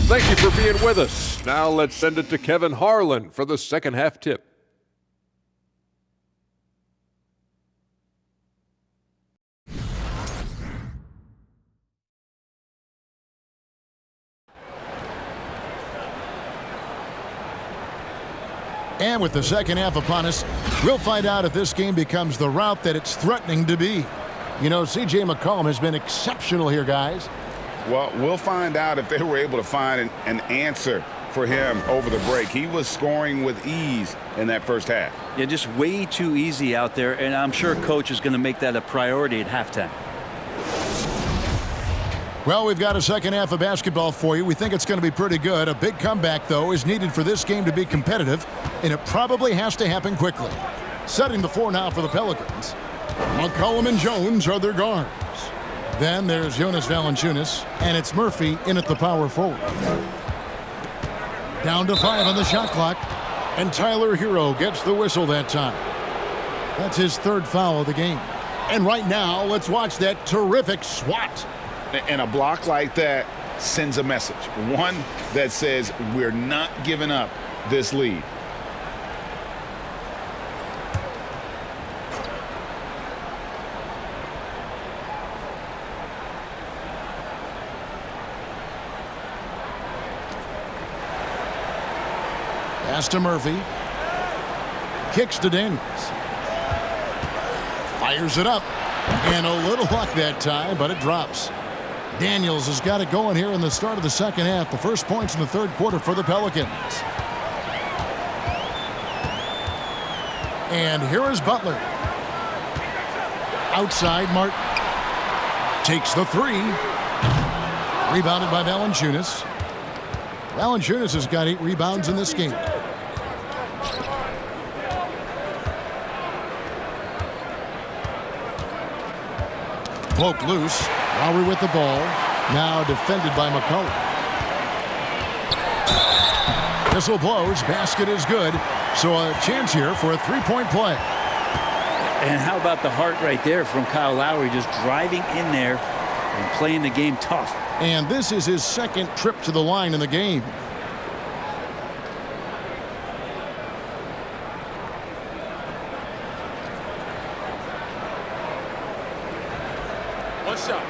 Thank you for being with us. Now let's send it to Kevin Harlan for the second half tip. And with the second half upon us, we'll find out if this game becomes the route that it's threatening to be. You know, C.J. McCollum has been exceptional here, guys. Well, we'll find out if they were able to find an answer for him over the break. He was scoring with ease in that first half. Yeah, just way too easy out there, and I'm sure Coach is going to make that a priority at halftime. Well, we've got a second half of basketball for you. We think it's going to be pretty good. A big comeback, though, is needed for this game to be competitive, and it probably has to happen quickly. Setting the floor now for the Pelicans. McCollum and Jones are their guards. Then there's Jonas Valanciunas, and it's Murphy in at the power forward. Down to 5 on the shot clock, and Tyler Hero gets the whistle that time. That's his third foul of the game. And right now, let's watch that terrific swat. And a block like that sends a message, one that says we're not giving up this lead. Pass to Murphy. Kicks to Daniels. Fires it up. And a little luck that time, but it drops. Daniels has got it going here in the start of the second half. The first points in the third quarter for the Pelicans. And here is Butler. Outside, Martin. Takes the three. Rebounded by Valanciunas. Valanciunas has got 8 rebounds in this game. Broke loose. Lowry with the ball. Now defended by McCollum. Whistle blows. Basket is good. So a chance here for a three-point play. And how about the heart right there from Kyle Lowry, just driving in there and playing the game tough. And this is his second trip to the line in the game. One shot.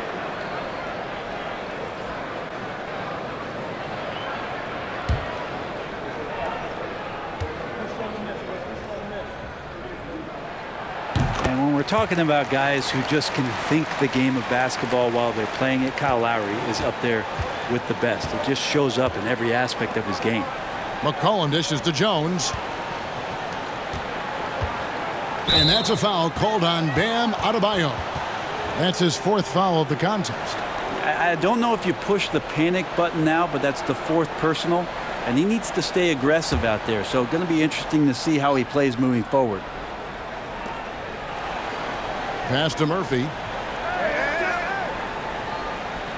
And when we're talking about guys who just can think the game of basketball while they're playing it, Kyle Lowry is up there with the best. It just shows up in every aspect of his game. McCollum dishes to Jones. And that's a foul called on Bam Adebayo. That's his 4th foul of the contest. I don't know if you push the panic button now, but that's the 4th personal, and he needs to stay aggressive out there. So going to be interesting to see how he plays moving forward. Pass to Murphy.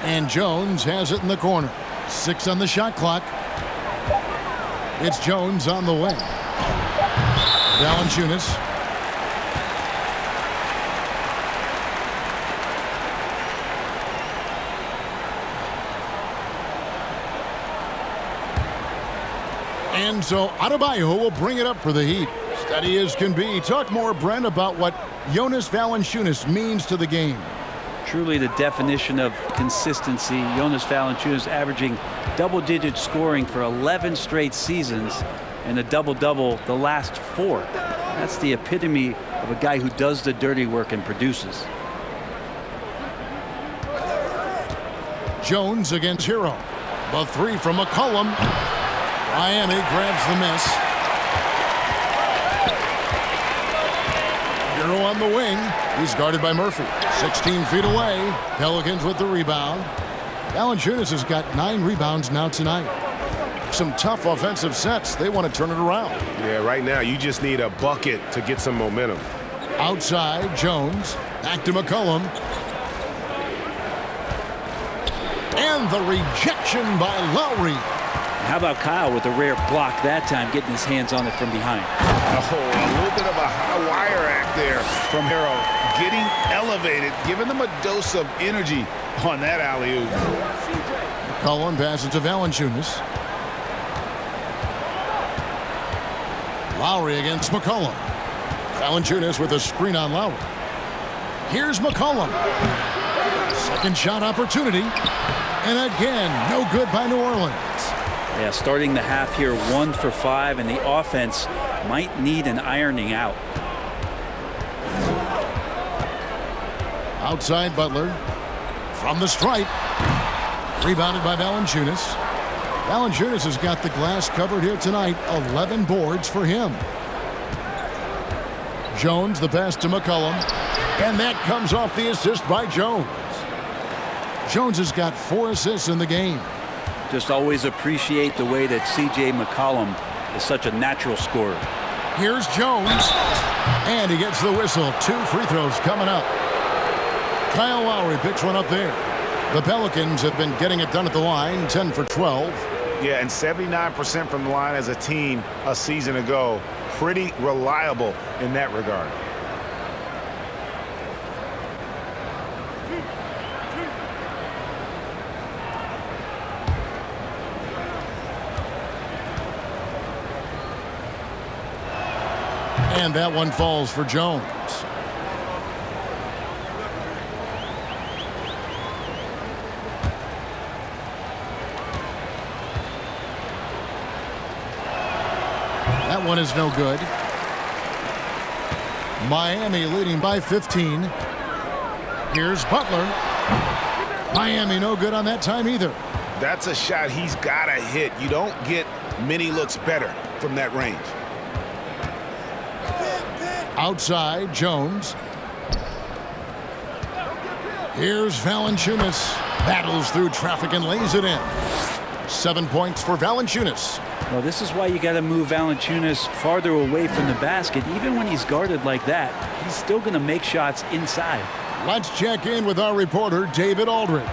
And Jones has it in the corner. 6 on the shot clock. It's Jones on the way. Valanciunas. And so Adebayo will bring it up for the Heat. Steady as can be. Talk more, Brent, about what Jonas Valanciunas means to the game. Truly the definition of consistency. Jonas Valanciunas averaging double-digit scoring for 11 straight seasons and a double-double the last 4. That's the epitome of a guy who does the dirty work and produces. Jones against Hero. The 3 from McCollum. Miami grabs the miss. Hero on the wing. He's guarded by Murphy. 16 feet away. Pelicans with the rebound. Valanciunas has got 9 rebounds now tonight. Some tough offensive sets. They want to turn it around. Yeah, right now you just need a bucket to get some momentum. Outside, Jones. Back to McCollum. And the rejection by Lowry. How about Kyle with a rare block that time, getting his hands on it from behind. Oh, a little bit of a high wire act there from Hero. Getting elevated, giving them a dose of energy on that alley-oop. McCollum passes to Valanciunas. Lowry against McCollum. Valanciunas with a screen on Lowry. Here's McCollum. Second shot opportunity. And again, no good by New Orleans. Yeah, starting the half here 1 for 5, and the offense might need an ironing out. Outside Butler. From the stripe. Rebounded by Valanciunas. Valanciunas has got the glass covered here tonight. 11 boards for him. Jones, the pass to McCollum. And that comes off the assist by Jones. Jones has got 4 assists in the game. Just always appreciate the way that C.J. McCollum is such a natural scorer. Here's Jones. And he gets the whistle. 2 free throws coming up. Kyle Lowry picks one up there. The Pelicans have been getting it done at the line, 10 for 12. Yeah, and 79% from the line as a team a season ago. Pretty reliable in that regard. And that one falls for Jones. That one is no good. Miami leading by 15. Here's Butler. Miami no good on that time either. That's a shot he's got to hit. You don't get many looks better from that range. Outside, Jones. Here's Valanciunas. Battles through traffic and lays it in. 7 points for Valanciunas. Well, this is why you got to move Valanciunas farther away from the basket. Even when he's guarded like that, he's still going to make shots inside. Let's check in with our reporter, David Aldridge.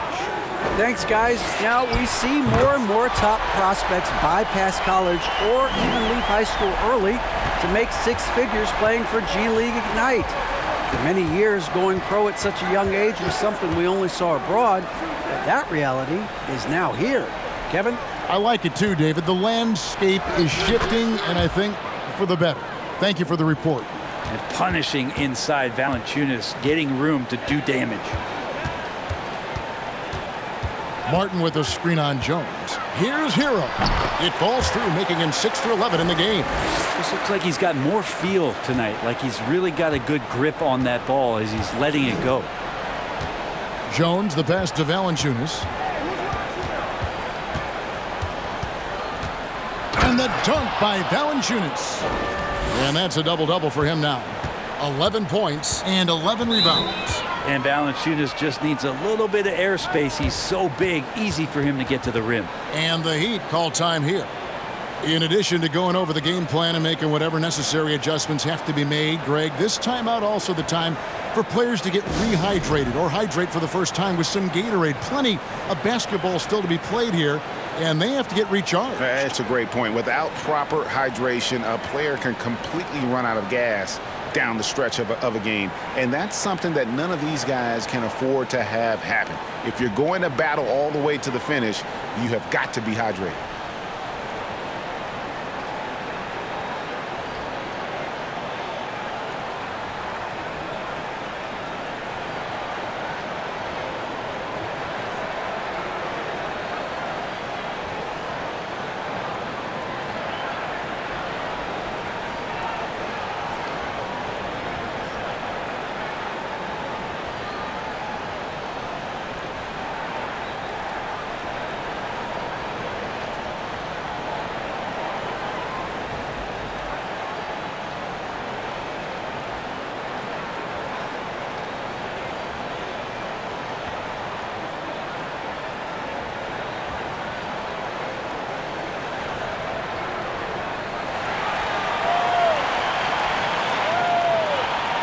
Thanks, guys. Now, we see more and more top prospects bypass college or even leave high school early to make 6 figures playing for G League Ignite. For many years, going pro at such a young age was something we only saw abroad, but that reality is now here. Kevin? I like it too, David. The landscape is shifting, and I think for the better. Thank you for the report. And punishing inside, Valanciunas getting room to do damage. Martin with a screen on Jones. Here's Hero. It falls through, making him 6 for 11 in the game. This looks like he's got more feel tonight, like he's really got a good grip on that ball as he's letting it go. Jones, the pass to Valanciunas. And the dunk by Valanciunas. And that's a double-double for him now. 11 points and 11 rebounds. And Valanciunas just needs a little bit of airspace. He's so big, easy for him to get to the rim. And the Heat call time here. In addition to going over the game plan and making whatever necessary adjustments have to be made, Greg, this timeout also the time for players to get rehydrated or hydrate for the first time with some Gatorade. Plenty of basketball still to be played here, and they have to get recharged. That's a great point. Without proper hydration, a player can completely run out of gas down the stretch of a game, and that's something that none of these guys can afford to have happen. If you're going to battle all the way to the finish, you have got to be hydrated.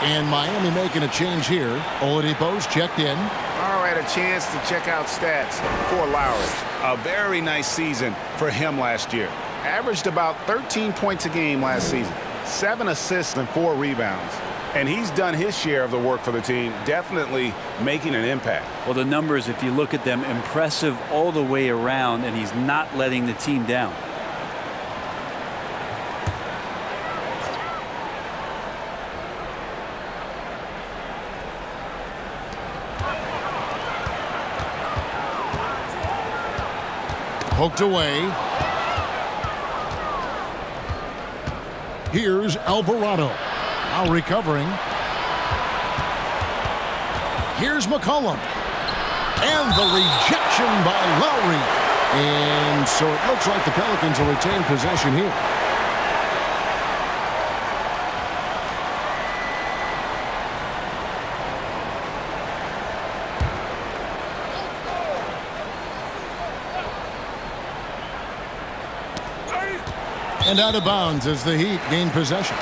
And Miami making a change here. Oladipo's checked in. All right, a chance to check out stats for Lowry. A very nice season for him last year. Averaged about 13 points a game last season. 7 assists and 4 rebounds. And he's done his share of the work for the team, definitely making an impact. Well, the numbers, if you look at them, impressive all the way around, and he's not letting the team down. Poked away. Here's Alvarado. Now recovering. Here's McCollum. And the rejection by Lowry. And so it looks like the Pelicans will retain possession here. And out of bounds as the Heat gain possession.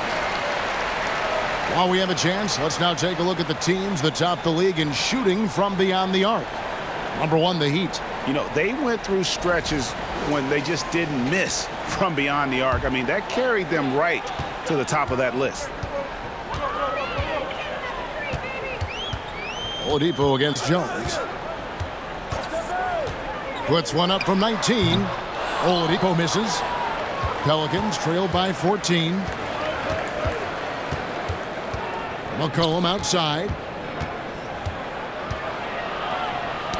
While we have a chance, let's now take a look at the teams that top the league in shooting from beyond the arc. Number 1, the Heat. You know, they went through stretches when they just didn't miss from beyond the arc. I mean, that carried them right to the top of that list. Oladipo against Jones. Puts one up from 19. Oladipo misses. Pelicans trail by 14. McCollum outside.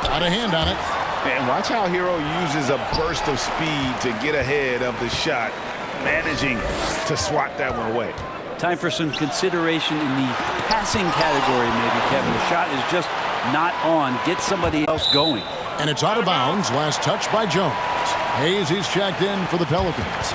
Got a hand on it. And watch how Hero uses a burst of speed to get ahead of the shot, managing to swat that one away. Time for some consideration in the passing category, maybe, Kevin. The shot is just not on. Get somebody else going. And it's out of bounds. Last touch by Jones. Hayes, he's checked in for the Pelicans.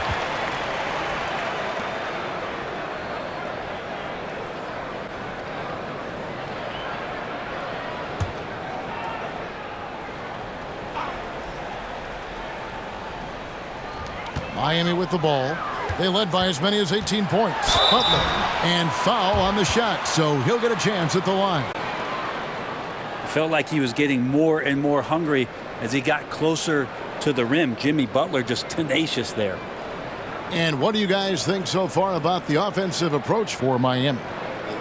Miami with the ball. They led by as many as 18 points. Butler. And foul on the shot, so he'll get a chance at the line. Felt like he was getting more and more hungry as he got closer to the rim. Jimmy Butler just tenacious there. And what do you guys think so far about the offensive approach for Miami?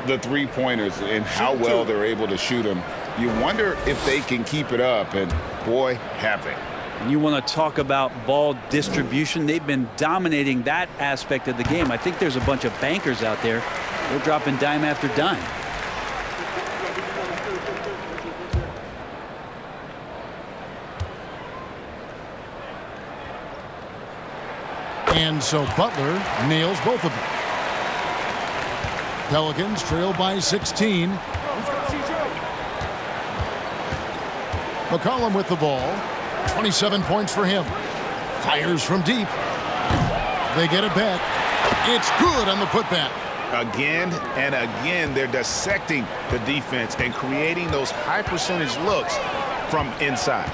The three-pointers and how well they're able to shoot them. You wonder if they can keep it up, and boy, have they. And you want to talk about ball distribution. They've been dominating that aspect of the game. I think there's a bunch of bankers out there. They're dropping dime after dime. And so Butler nails both of them. Pelicans trail by 16. McCollum with the ball. 27 points for him. Fires from deep. They get it back. It's good on the putback. Again and again, they're dissecting the defense and creating those high-percentage looks from inside.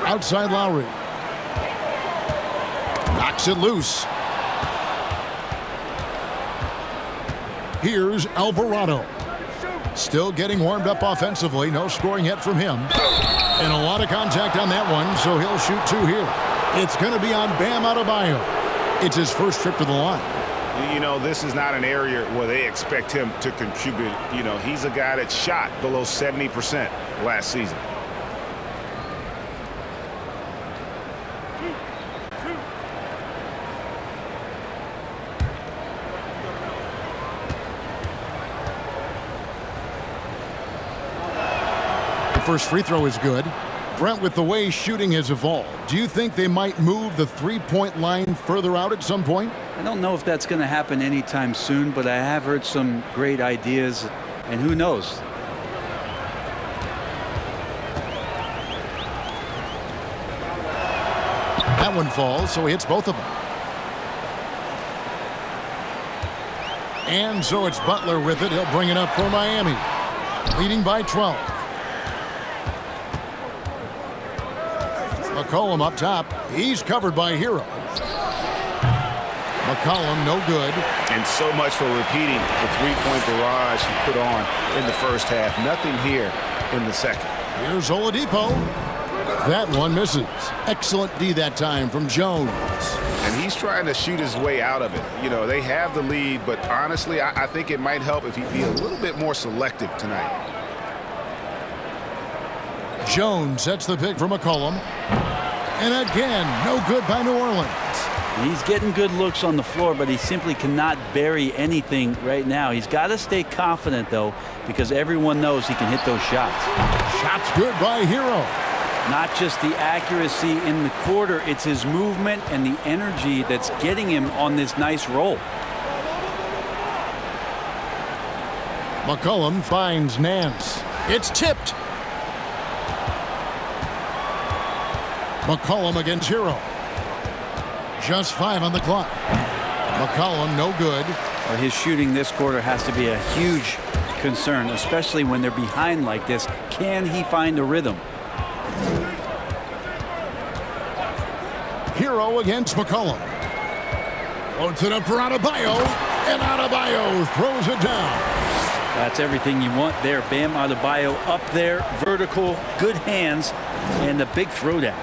Outside Lowry. Knocks it loose. Here's Alvarado. Still getting warmed up offensively. No scoring yet from him. And a lot of contact on that one, so he'll shoot 2 here. It's going to be on Bam Adebayo. It's his first trip to the line. You know, this is not an area where they expect him to contribute. You know, he's a guy that shot below 70% last season. First free throw is good. Brent, with the way shooting has evolved, do you think they might move the three-point line further out at some point? I don't know if that's going to happen anytime soon, but I have heard some great ideas, and who knows? That one falls, so he hits both of them. And so it's Butler with it. He'll bring it up for Miami. Leading by 12. McCollum up top. He's covered by Hero. McCollum, no good. And so much for repeating the three-point barrage he put on in the first half. Nothing here in the second. Here's Oladipo. That one misses. Excellent D that time from Jones. And he's trying to shoot his way out of it. You know, they have the lead, but honestly, I think it might help if he'd be a little bit more selective tonight. Jones sets the pick for McCollum. And again, no good by New Orleans. He's getting good looks on the floor, but he simply cannot bury anything right now. He's got to stay confident, though, because everyone knows he can hit those shots. Shots good by Hero. Not just the accuracy in the quarter, it's his movement and the energy that's getting him on this nice roll. McCollum finds Nance. It's tipped. McCollum against Hero. Just 5 on the clock. McCollum, no good. Well, his shooting this quarter has to be a huge concern, especially when they're behind like this. Can he find a rhythm? Hero against McCollum. Floats it up for Adebayo, and Adebayo throws it down. That's everything you want there. Bam Adebayo up there, vertical, good hands, and a big throwdown.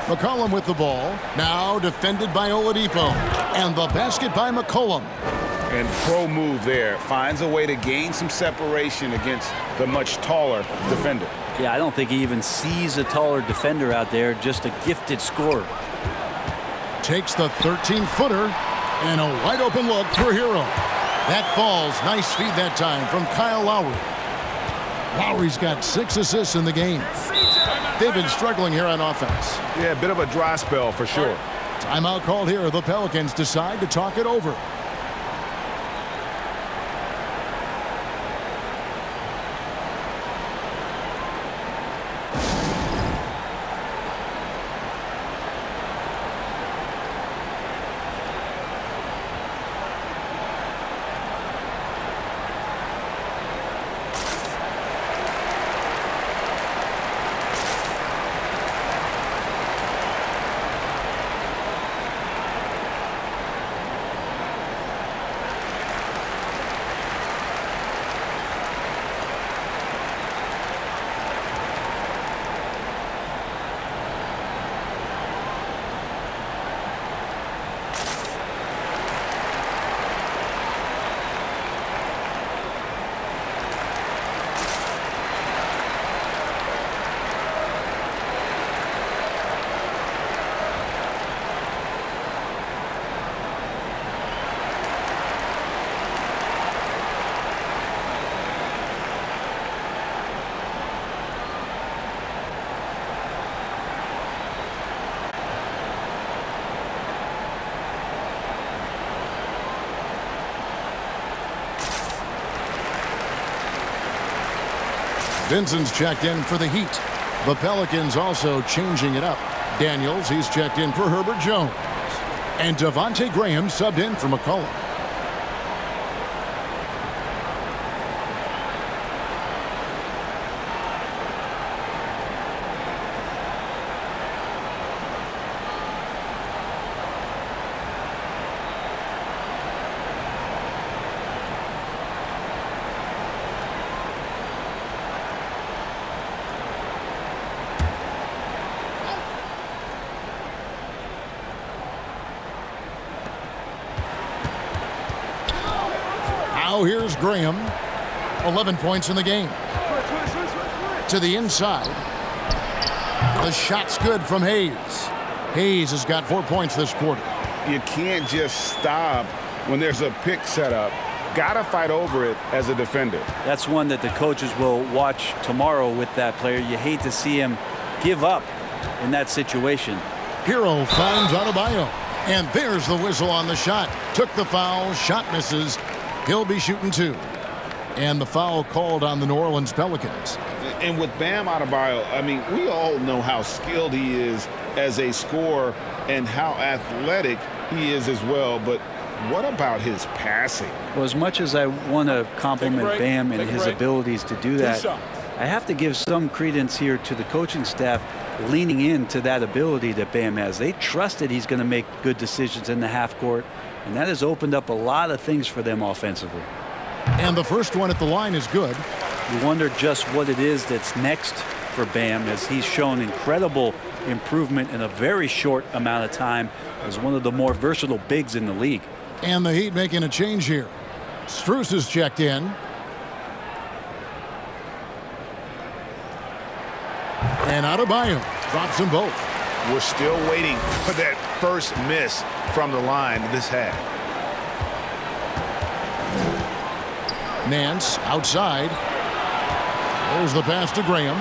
McCollum with the ball. Now defended by Oladipo. And the basket by McCollum. And pro move there. Finds a way to gain some separation against the much taller defender. Yeah, I don't think he even sees a taller defender out there, just a gifted scorer. Takes the 13-footer and a wide open look for Hero. That falls. Nice feed that time from Kyle Lowry. Lowry's got 6 assists in the game. They've been struggling here on offense. Yeah, a bit of a dry spell for sure. Timeout called here. The Pelicans decide to talk it over. Vincent's checked in for the Heat. The Pelicans also changing it up. Daniels, he's checked in for Herbert Jones. And Devontae Graham subbed in for McCollum. Now here's Graham. 11 points in the game. To the inside. The shot's good from Hayes. Hayes has got 4 points this quarter. You can't just stop when there's a pick set up. Gotta fight over it as a defender. That's one that the coaches will watch tomorrow with that player. You hate to see him give up in that situation. Hero finds Adebayo. And there's the whistle on the shot. Took the foul. Shot misses. He'll be shooting 2. And the foul called on the New Orleans Pelicans. And with Bam Adebayo, I mean, we all know how skilled he is as a scorer and how athletic he is as well. But what about his passing? Well, as much as I want to compliment Bam and his abilities to do that, I have to give some credence here to the coaching staff leaning into that ability that Bam has. They trusted he's going to make good decisions in the half court, and that has opened up a lot of things for them offensively. And the first one at the line is good. You wonder just what it is that's next for Bam, as he's shown incredible improvement in a very short amount of time as one of the more versatile bigs in the league. And the Heat making a change here. Strus is checked in. And Adebayo drops them both. We're still waiting for that first miss from the line this half. Nance outside. There's the pass to Graham.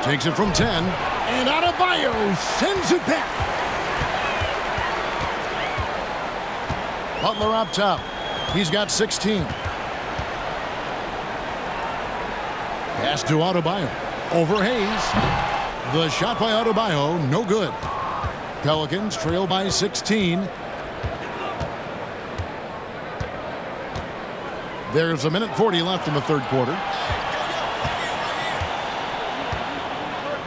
Takes it from 10. And Adebayo sends it back. Butler up top. He's got 16. Pass to Adebayo. Over Hayes. The shot by Adebayo, no good. Pelicans trail by 16. There's a minute 40 left in the third quarter.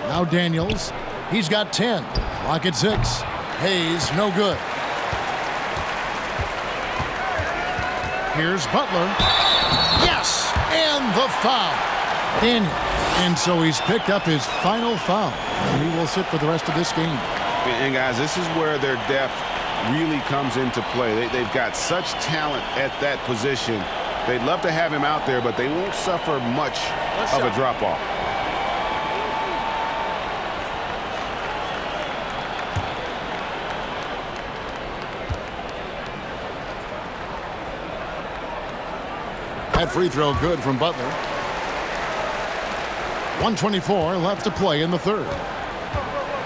Now Daniels. He's got 10. Clock at 6. Hayes, no good. Here's Butler. Yes! And the foul. Daniels. And so he's picked up his final foul. And he will sit for the rest of this game. And guys, this is where their depth really comes into play. They've got such talent at that position. They'd love to have him out there, but they won't suffer much of a drop-off. That free throw good from Butler. 1:24 left to play in the third.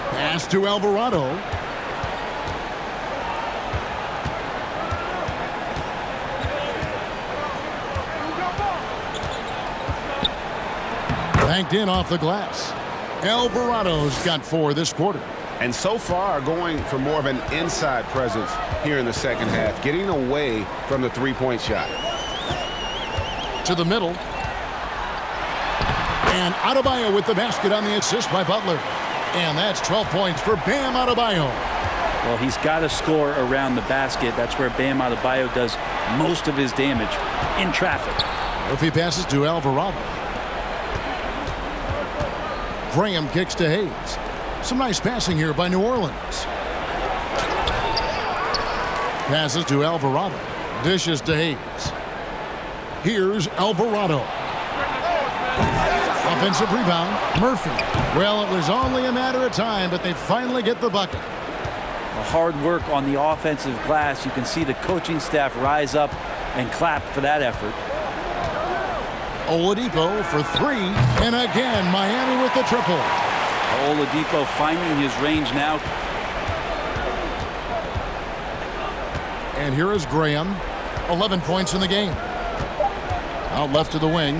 Pass to Alvarado. Banked in off the glass. Alvarado's got 4 this quarter. And so far going for more of an inside presence here in the second half, getting away from the three-point shot. To the middle. And Adebayo with the basket on the assist by Butler. And that's 12 points for Bam Adebayo. Well, he's got to score around the basket. That's where Bam Adebayo does most of his damage, in traffic. Murphy passes to Alvarado. Graham kicks to Hayes. Some nice passing here by New Orleans. Passes to Alvarado. Dishes to Hayes. Here's Alvarado. Offensive rebound, Murphy. Well, it was only a matter of time, but they finally get the bucket. Hard work on the offensive glass. You can see the coaching staff rise up and clap for that effort. Oladipo for 3, and again Miami with the triple. Oladipo finding his range now. And here is Graham, 11 points in the game. Out left to the wing.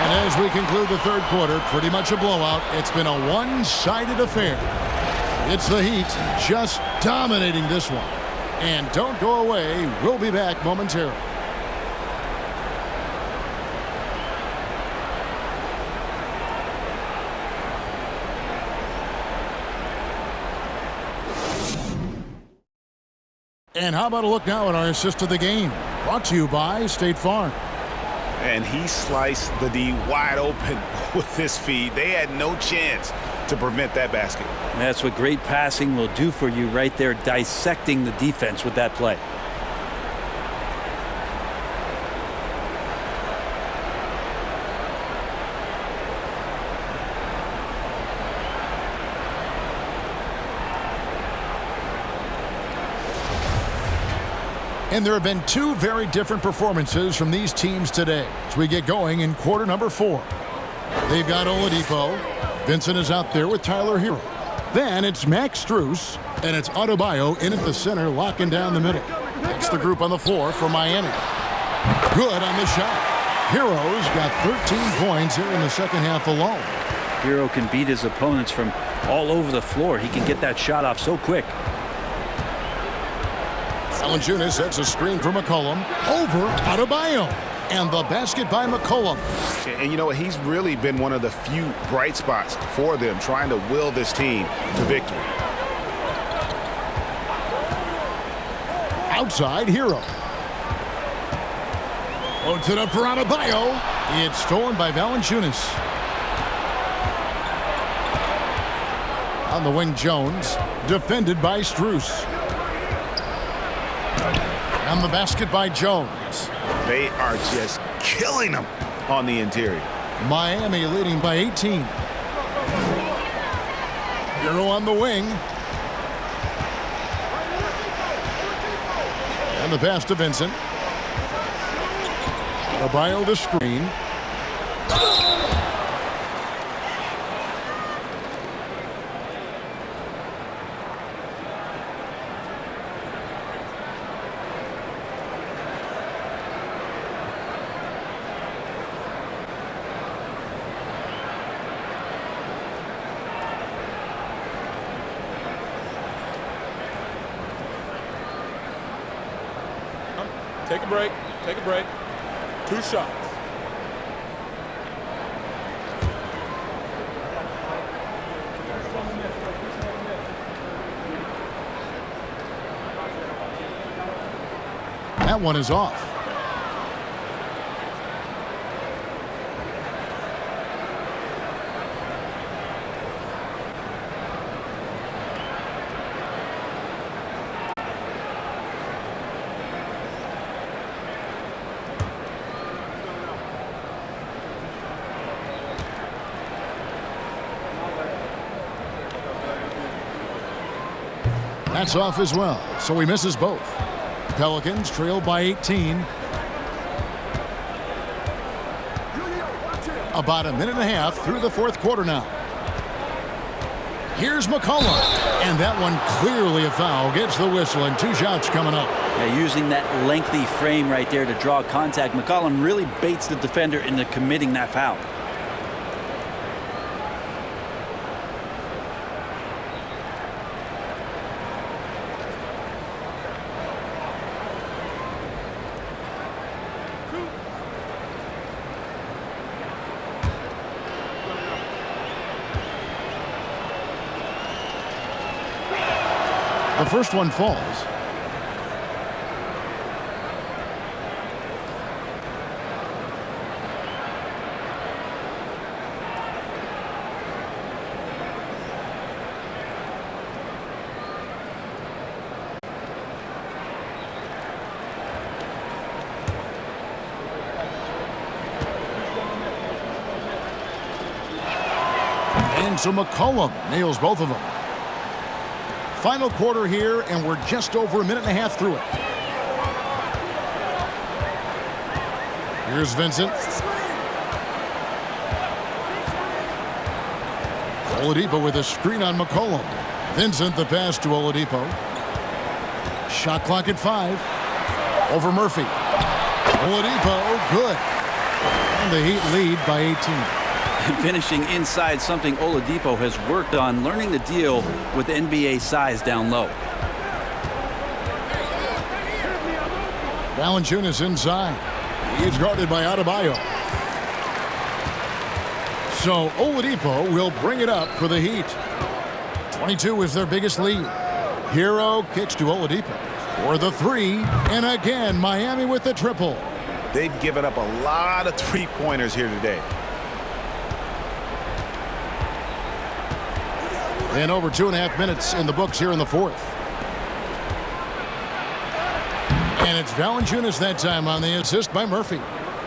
And as we conclude the third quarter, pretty much a blowout. It's been a one-sided affair. It's the Heat just dominating this one. And don't go away. We'll be back momentarily. And how about a look now at our assist of the game? Brought to you by State Farm. And he sliced the D wide open with his feed. They had no chance to prevent that basket. That's what great passing will do for you right there, dissecting the defense with that play. And there have been 2 very different performances from these teams today as we get going in quarter number 4. They've got Oladipo. Vincent is out there with Tyler Hero. Then it's Max Strus, and it's Adebayo in at the center, locking down the middle. That's the group on the floor for Miami. Good on the shot. Hero's got 13 points here in the second half alone. Hero can beat his opponents from all over the floor. He can get that shot off so quick. Valanciunas sets a screen for McCollum. Over Adebayo. And the basket by McCollum. And you know what? He's really been one of the few bright spots for them, trying to will this team to victory. Outside, Hero. Loads it up for Adebayo. It's stolen by Valanciunas. On the wing, Jones. Defended by Strus. And the basket by Jones. They are just killing them on the interior. Miami leading by 18. Hero on the wing. And the pass to Vincent. Adebayo the screen. Take a break. Take a break. 2 shots. That one is off. That's off as well, so he misses both. Pelicans trail by 18. About a minute and a half through the fourth quarter now. Here's McCollum, and that one clearly a foul. Gets the whistle, and 2 shots coming up. Yeah, using that lengthy frame right there to draw contact, McCollum really baits the defender into committing that foul. The first one falls. And so McCollum nails both of them. Final quarter here, and we're just over a minute and a half through it. Here's Vincent. Oladipo with a screen on McCollum. Vincent the pass to Oladipo. Shot clock at 5. Over Murphy. Oladipo, good. And the Heat lead by 18. Finishing inside, something Oladipo has worked on, learning to deal with NBA size down low. Valanciunas inside. He's guarded by Adebayo. So Oladipo will bring it up for the Heat. 22 is their biggest lead. Hero kicks to Oladipo for the 3, and again Miami with the triple. They've given up a lot of three-pointers here today. And over 2.5 minutes in the books here in the fourth. And it's Valanciunas that time on the assist by Murphy.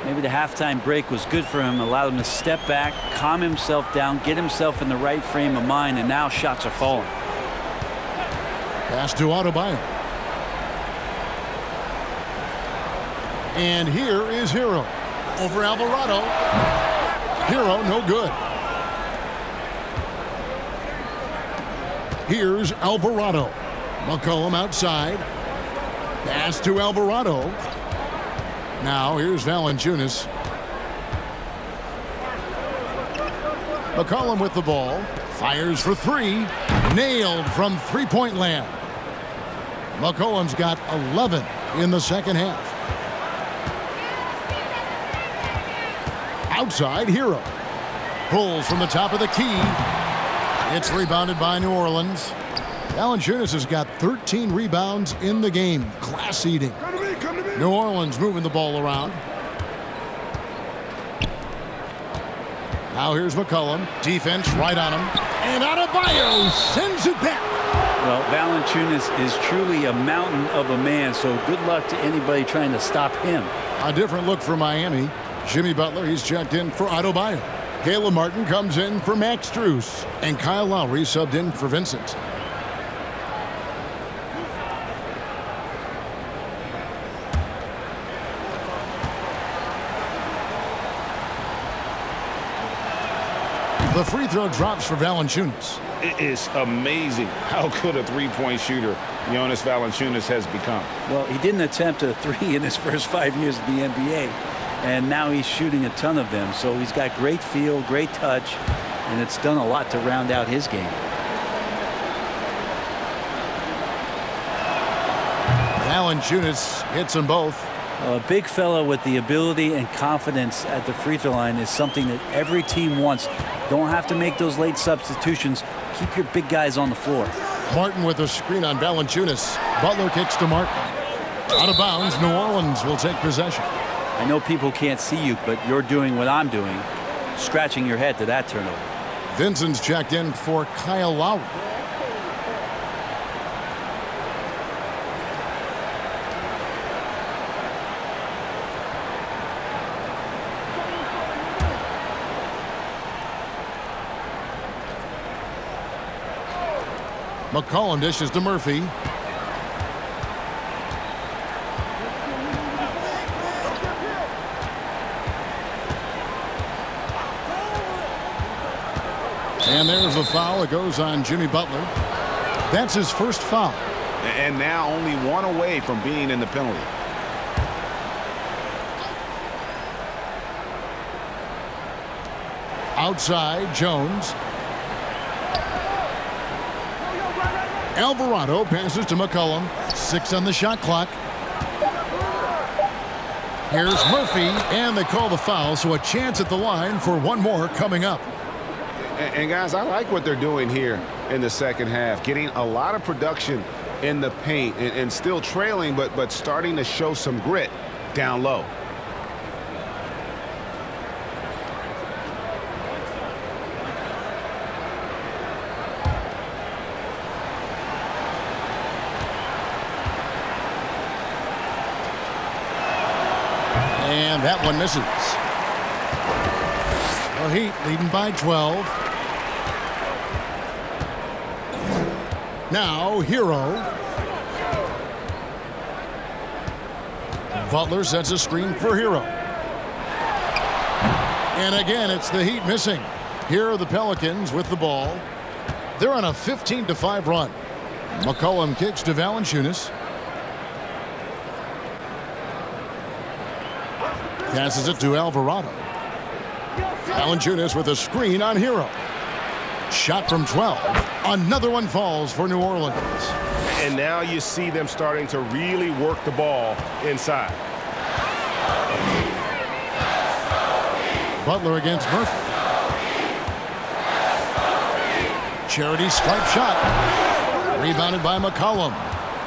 Maybe the halftime break was good for him, allowed him to step back, calm himself down, get himself in the right frame of mind, and now shots are falling. Pass to Adebayo. And here is Hero over Alvarado. Hero no good. Here's Alvarado. McCollum outside. Pass to Alvarado. Now here's Valanciunas. McCollum with the ball. Fires for 3. Nailed from three-point land. McCollum's got 11 in the second half. Outside, Hero. Pulls from the top of the key. It's rebounded by New Orleans. Valanciunas has got 13 rebounds in the game. Class eating. New Orleans moving the ball around. Now here's McCollum. Defense right on him. And Adebayo sends it back. Well, Valanciunas is truly a mountain of a man, so good luck to anybody trying to stop him. A different look for Miami. Jimmy Butler, he's checked in for Adebayo. Caleb Martin comes in for Max Strus. And Kyle Lowry subbed in for Vincent. The free throw drops for Valanciunas. It is amazing how good a three-point shooter Jonas Valanciunas has become. Well, he didn't attempt a three in his first 5 years of the NBA, and now he's shooting a ton of them. So he's got great feel, great touch, and it's done a lot to round out his game. Valanciunas hits them both. A big fella with the ability and confidence at the free throw line is something that every team wants. Don't have to make those late substitutions. Keep your big guys on the floor. Martin with a screen on Valanciunas. Butler kicks to Martin. Out of bounds, New Orleans will take possession. I know people can't see you, but you're doing what I'm doing, scratching your head to that turnover. Vincent's checked in for Kyle Lowry. McCollum dishes to Murphy. And there's a foul. It goes on Jimmy Butler. That's his first foul. And now only one away from being in the penalty. Outside, Jones. Alvarado passes to McCollum. 6 on the shot clock. Here's Murphy, and they call the foul, so a chance at the line for one more coming up. And guys, I like what they're doing here in the second half. Getting a lot of production in the paint and still trailing, but starting to show some grit down low. And that one misses. The Heat leading by 12. Now, Hero. Butler sets a screen for Hero. And again, it's the Heat missing. Here are the Pelicans with the ball. They're on a 15-5 run. McCollum kicks to Valanciunas. Passes it to Alvarado. Valanciunas with a screen on Hero. Shot from 12. Another one falls for New Orleans. And now you see them starting to really work the ball inside. Butler against Murphy. Charity stripe shot. Rebounded by McCollum.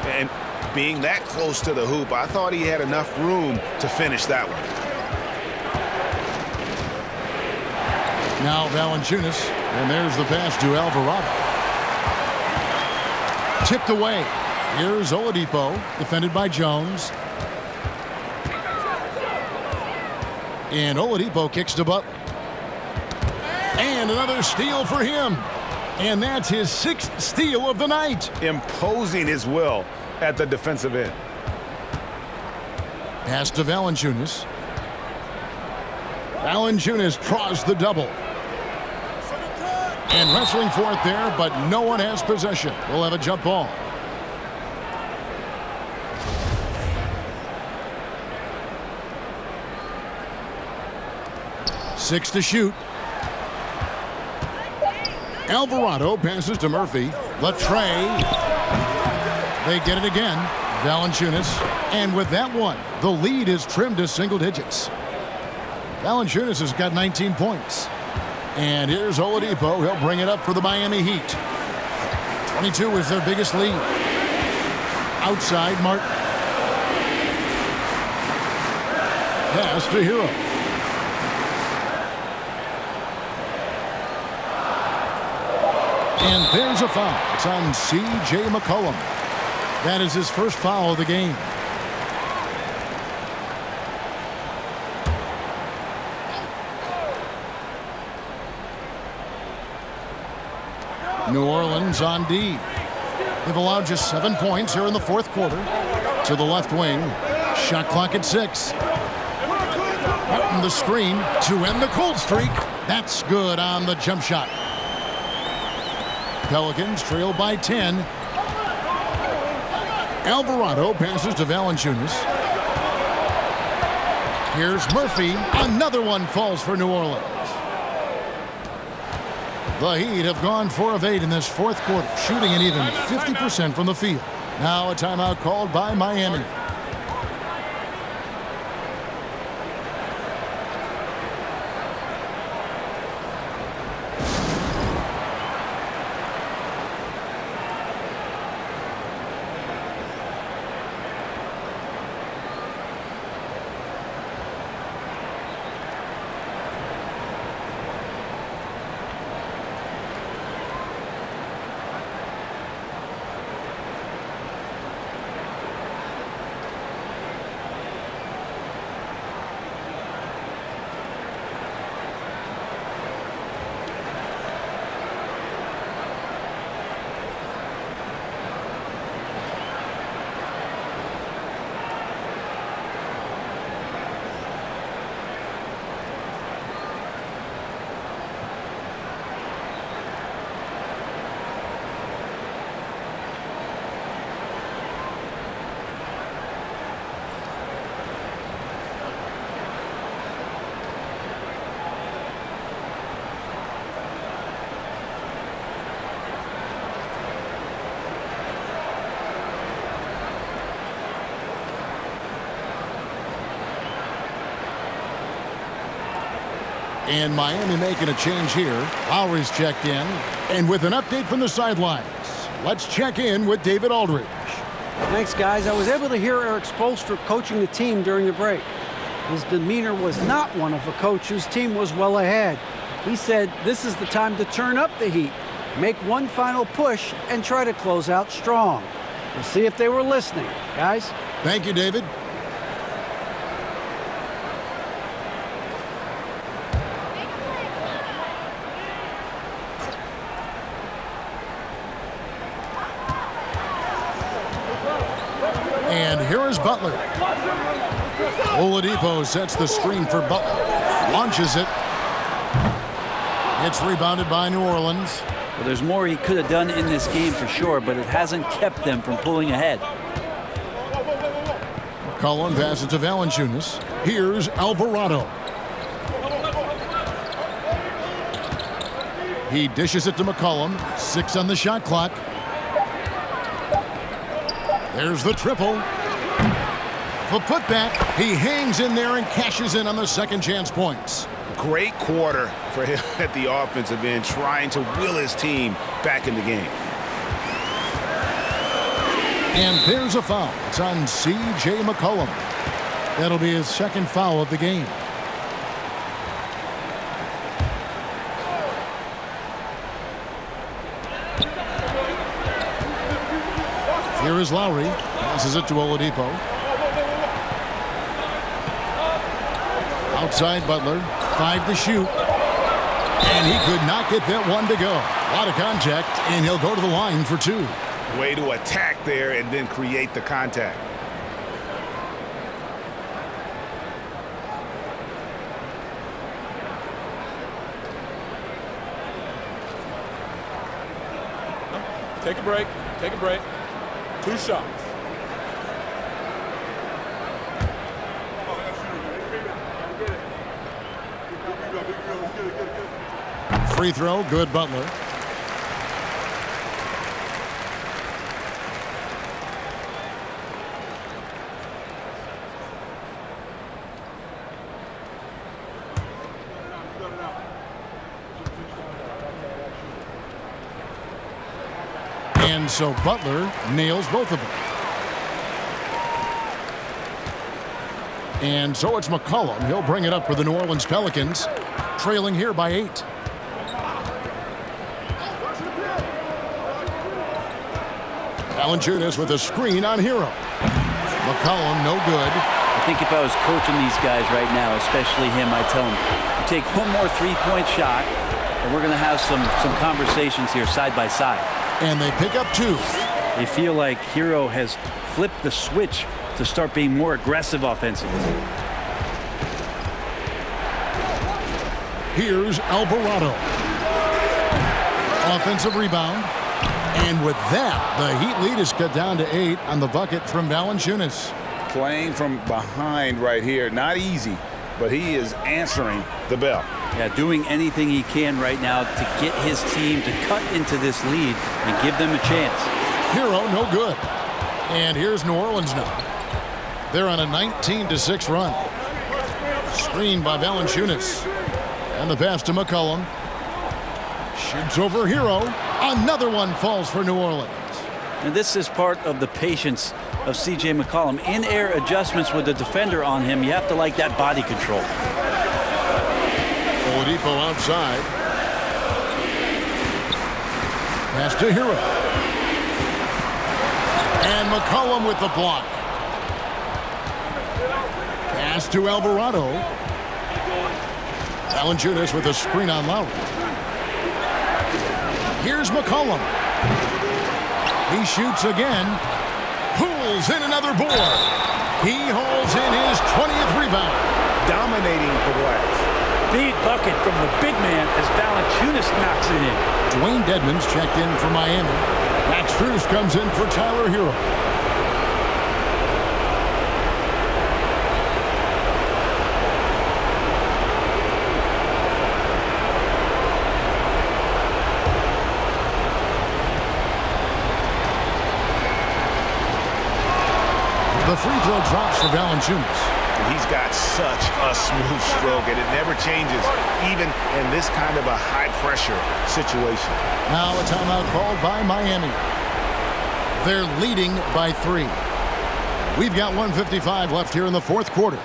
And being that close to the hoop, I thought he had enough room to finish that one. Now Valanciunas, and there's the pass to Alvarado. Tipped away. Here's Oladipo, defended by Jones. And Oladipo kicks to Butler. And another steal for him. And that's his 6th steal of the night. Imposing his will at the defensive end. Pass to Valanciunas. Valanciunas draws the double. And wrestling for it there, but no one has possession. We'll have a jump ball. Six to shoot. Alvarado passes to Murphy. Latrey. They get it again. Valanciunas. And with that one, the lead is trimmed to single digits. Valanciunas has got 19 points. And here's Oladipo. He'll bring it up for the Miami Heat. 22 is their biggest lead. Outside, Martin. Pass to Hero. And there's a foul. It's on C.J. McCollum. That is his first foul of the game. New Orleans on D. They've allowed just 7 points here in the fourth quarter. To the left wing. Shot clock at 6. Martin the screen to end the cold streak. That's good on the jump shot. Pelicans trail by 10. Alvarado passes to Valanciunas. Here's Murphy. Another one falls for New Orleans. The Heat have gone 4 of 8 in this fourth quarter, shooting an even 50% from the field. Now a timeout called by Miami. And Miami making a change here. Lowry's checked in. And with an update from the sidelines, let's check in with David Aldridge. Thanks, guys. I was able to hear Eric Spoelstra coaching the team during the break. His demeanor was not one of a coach whose team was well ahead. He said this is the time to turn up the heat, make one final push, and try to close out strong. We'll see if they were listening, guys. Thank you, David. And here is Butler. Oladipo sets the screen for Butler. Launches it. It's rebounded by New Orleans. Well, there's more he could have done in this game for sure, but it hasn't kept them from pulling ahead. McCollum passes to Valanciunas. Here's Alvarado. He dishes it to McCollum. 6 on the shot clock. There's the triple. The putback. He hangs in there and cashes in on the second chance points. Great quarter for him at the offensive end, trying to will his team back in the game. And there's a foul. It's on C.J. McCollum. That'll be his second foul of the game. Here is Lowry. Passes it to Oladipo. Outside Butler. 5 to shoot. And he could not get that one to go. A lot of contact, and he'll go to the line for 2. Way to attack there and then create the contact. Take a break. Take a break. 2 shots. Free throw, good Butler. And so Butler nails both of them. And so it's McCollum. He'll bring it up for the New Orleans Pelicans, trailing here by 8. Valanciunas with a screen on Hero. McCollum, no good. I think if I was coaching these guys right now, especially him, I'd tell him, you take one more three-point shot, and we're going to have some conversations here side by side. And they pick up 2. They feel like Hero has flipped the switch to start being more aggressive offensively. Here's Alvarado. Offensive rebound. And with that, the Heat lead is cut down to 8 on the bucket from Valanciunas. Playing from behind right here. Not easy, but he is answering the bell. Yeah, doing anything he can right now to get his team to cut into this lead and give them a chance. Hero, no good. And here's New Orleans now. They're on a 19-6 run. Screen by Valanciunas. And the pass to McCollum. Shoots over Hero. Another one falls for New Orleans. And this is part of the patience of C.J. McCollum. In-air adjustments with the defender on him. You have to like that body control. Oladipo outside. Pass to Hero. And McCollum with the block. Pass to Alvarado. Valanciunas with a screen on Lowry. Here's McCollum. He shoots again. Pulls in another board. He hauls in his 20th rebound. Dominating the glass. Big bucket from the big man as Valanciunas knocks it in. Dwayne Dedmon's checked in for Miami. Max Strus comes in for Tyler Hero. The free throw drops for Valanciunas. He's got such a smooth stroke, and it never changes, even in this kind of a high-pressure situation. Now a timeout called by Miami. They're leading by 3. We've got 1:55 left here in the fourth quarter.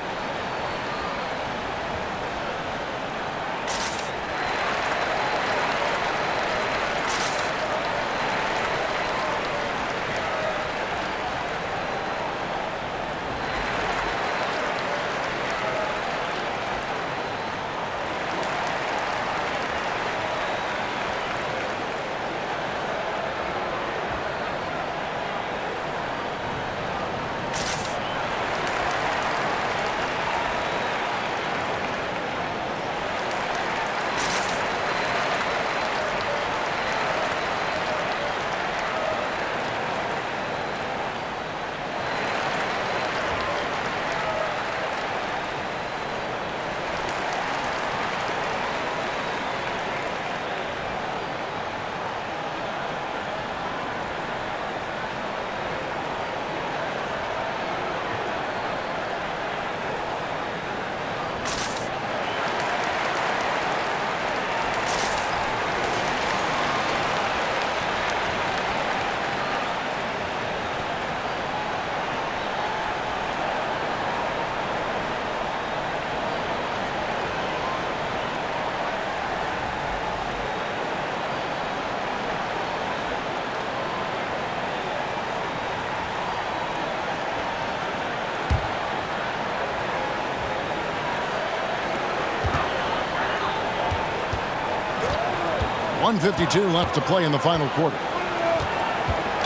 .152 left to play in the final quarter.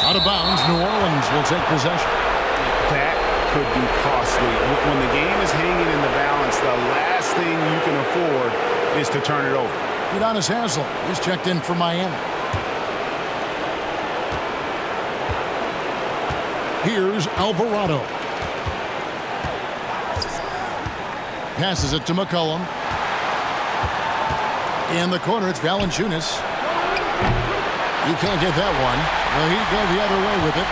Out of bounds, New Orleans will take possession. That could be costly. When the game is hanging in the balance, the last thing you can afford is to turn it over. Udonis Haslem, he's checked in for Miami. Here's Alvarado. Passes it to McCollum. In the corner, it's Valanciunas. He can't get that one. Well, he go the other way with it.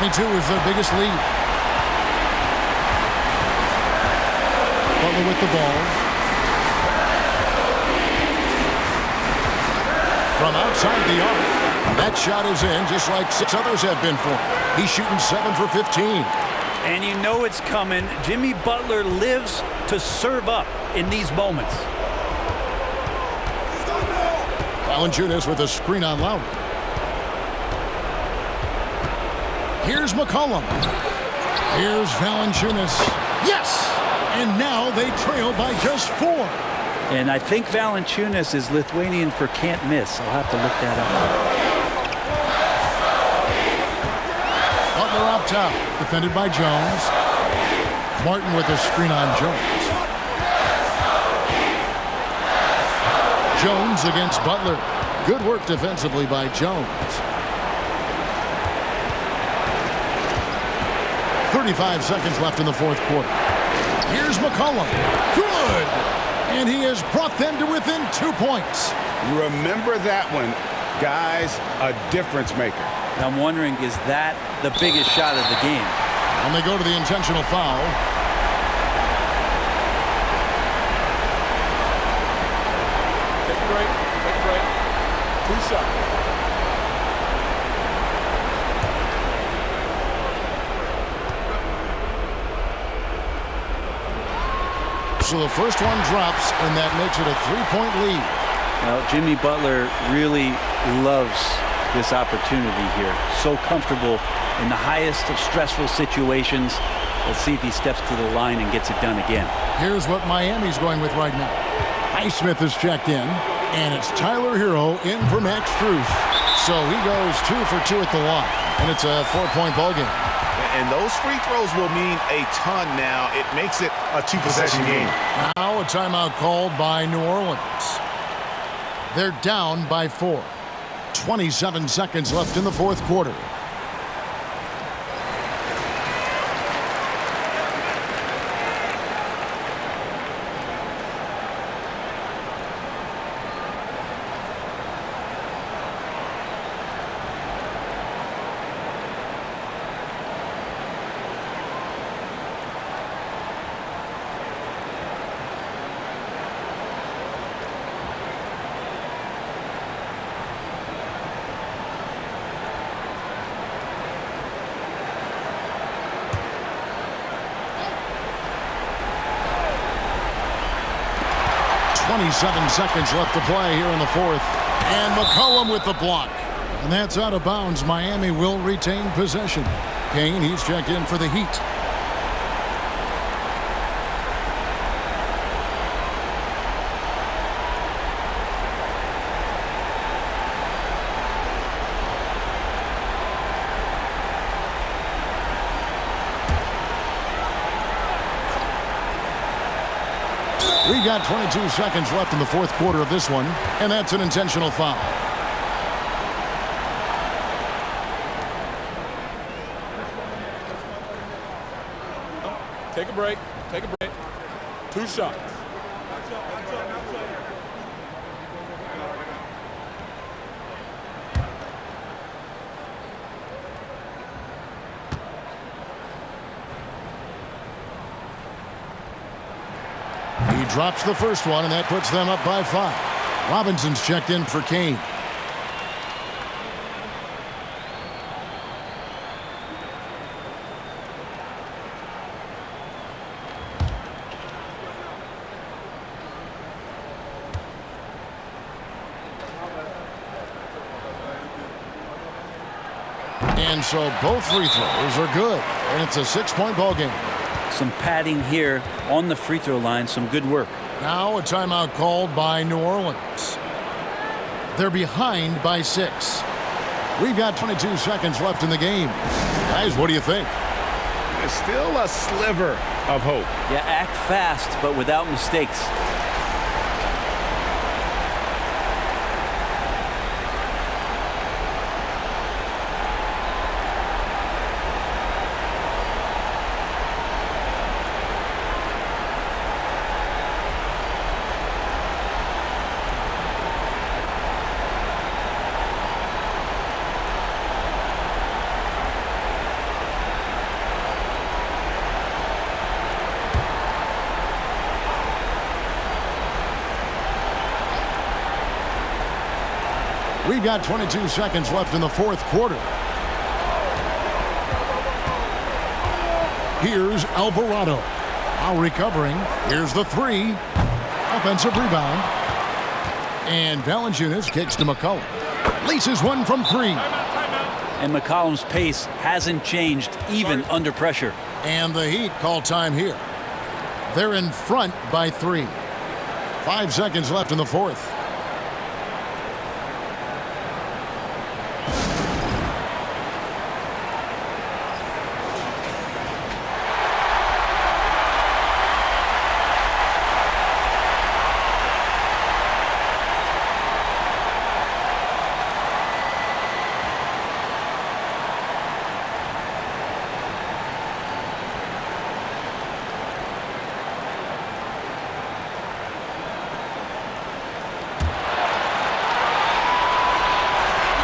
22 is their biggest lead. Butler with the ball. From outside the arc. That shot is in, just like 6 others have been for him. He's shooting 7 for 15. And you know it's coming. Jimmy Butler lives to serve up in these moments. Valanciunas with a screen on Lowry. Here's McCollum. Here's Valanciunas. Yes! And now they trail by just 4. And I think Valanciunas is Lithuanian for can't miss. I'll have to look that up. Butler up top, defended by Jones. Martin with a screen on Jones. Jones against Butler. Good work defensively by Jones. 35 seconds left in the fourth quarter. Here's McCollum. Good! And he has brought them to within 2 points. Remember that one, guys, a difference maker. I'm wondering, is that the biggest shot of the game? And they go to the intentional foul. Take a break. Take a break. 2 shots. So the first one drops, and that makes it a 3-point lead. Well, Jimmy Butler really loves this opportunity here. So comfortable in the highest of stressful situations. Let's see if he steps to the line and gets it done again. Here's what Miami's going with right now. Highsmith is checked in, and it's Tyler Hero in for Max Strus. So he goes 2 for 2 at the line, and it's a 4-point ball game. And those free throws will mean a ton now. It makes it a 2-possession game. Now a timeout called by New Orleans. They're down by 4. 27 seconds left in the fourth quarter. Seven seconds left to play here in the fourth. And McCollum with the block. And that's out of bounds. Miami will retain possession. Kane, he's checked in for the Heat. We got 22 seconds left in the fourth quarter of this one, and that's an intentional foul. Take a break. Take a break. 2 shots. He drops the first one, and that puts them up by 5. Robinson's checked in for Kane. And so both free throws are good, and it's a 6-point ball game. Some padding here on the free throw line. Some good work. Now a timeout called by New Orleans. They're behind by 6. We've got 22 seconds left in the game. Guys, what do you think? There's still a sliver of hope. Yeah, act fast, but without mistakes. We've got 22 seconds left in the fourth quarter. Here's Alvarado. Now recovering. Here's the three. Offensive rebound. And Valanciunas kicks to McCollum. Laces one from three. And McCollum's pace hasn't changed even under pressure. And the Heat call time here. They're in front by 3. 5 seconds left in the fourth.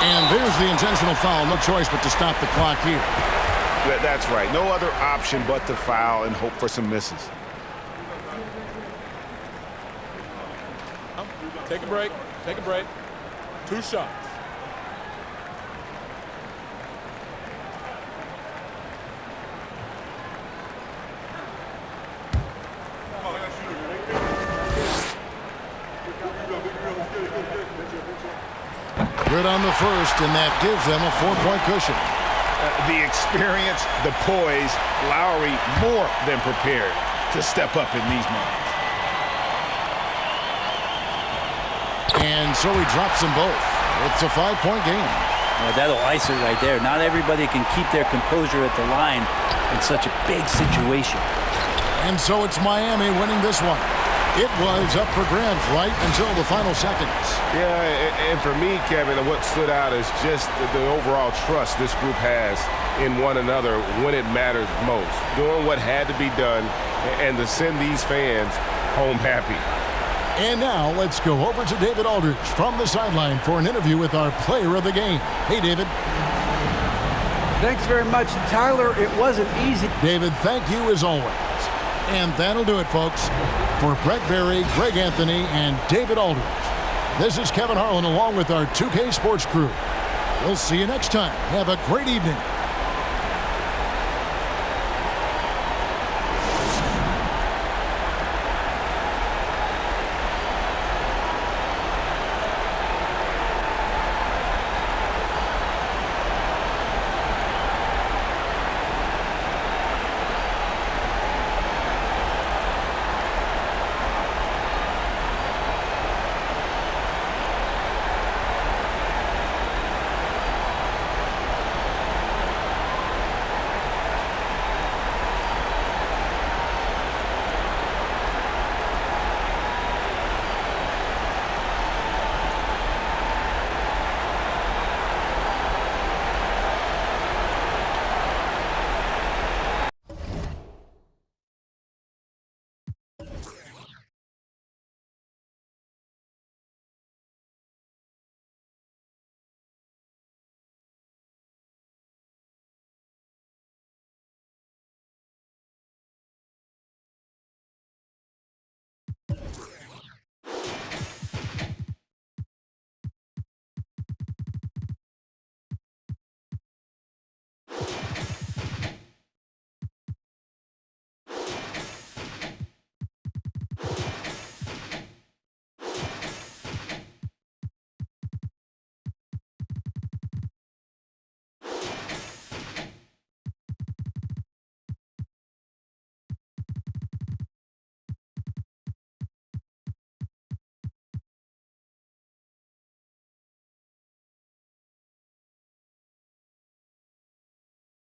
And there's the intentional foul. No choice but to stop the clock here. That's right. No other option but to foul and hope for some misses. Take a break. Take a break. 2 shots. Good on the first, and that gives them a 4-point cushion. The experience, the poise, Lowry more than prepared to step up in these moments. And so he drops them both. It's a 5-point game. Well, that'll ice it right there. Not everybody can keep their composure at the line in such a big situation. And so it's Miami winning this one. It was up for grabs right until the final seconds. Yeah, and for me, Kevin, what stood out is just the overall trust this group has in one another when it matters most. Doing what had to be done and to send these fans home happy. And now let's go over to David Aldridge from the sideline for an interview with our player of the game. Hey, David. Thanks very much, Tyler. It wasn't easy. David, thank you as always. And that'll do it, folks. For Brett Berry, Greg Anthony, and David Aldridge, this is Kevin Harlan along with our 2K Sports crew. We'll see you next time. Have a great evening.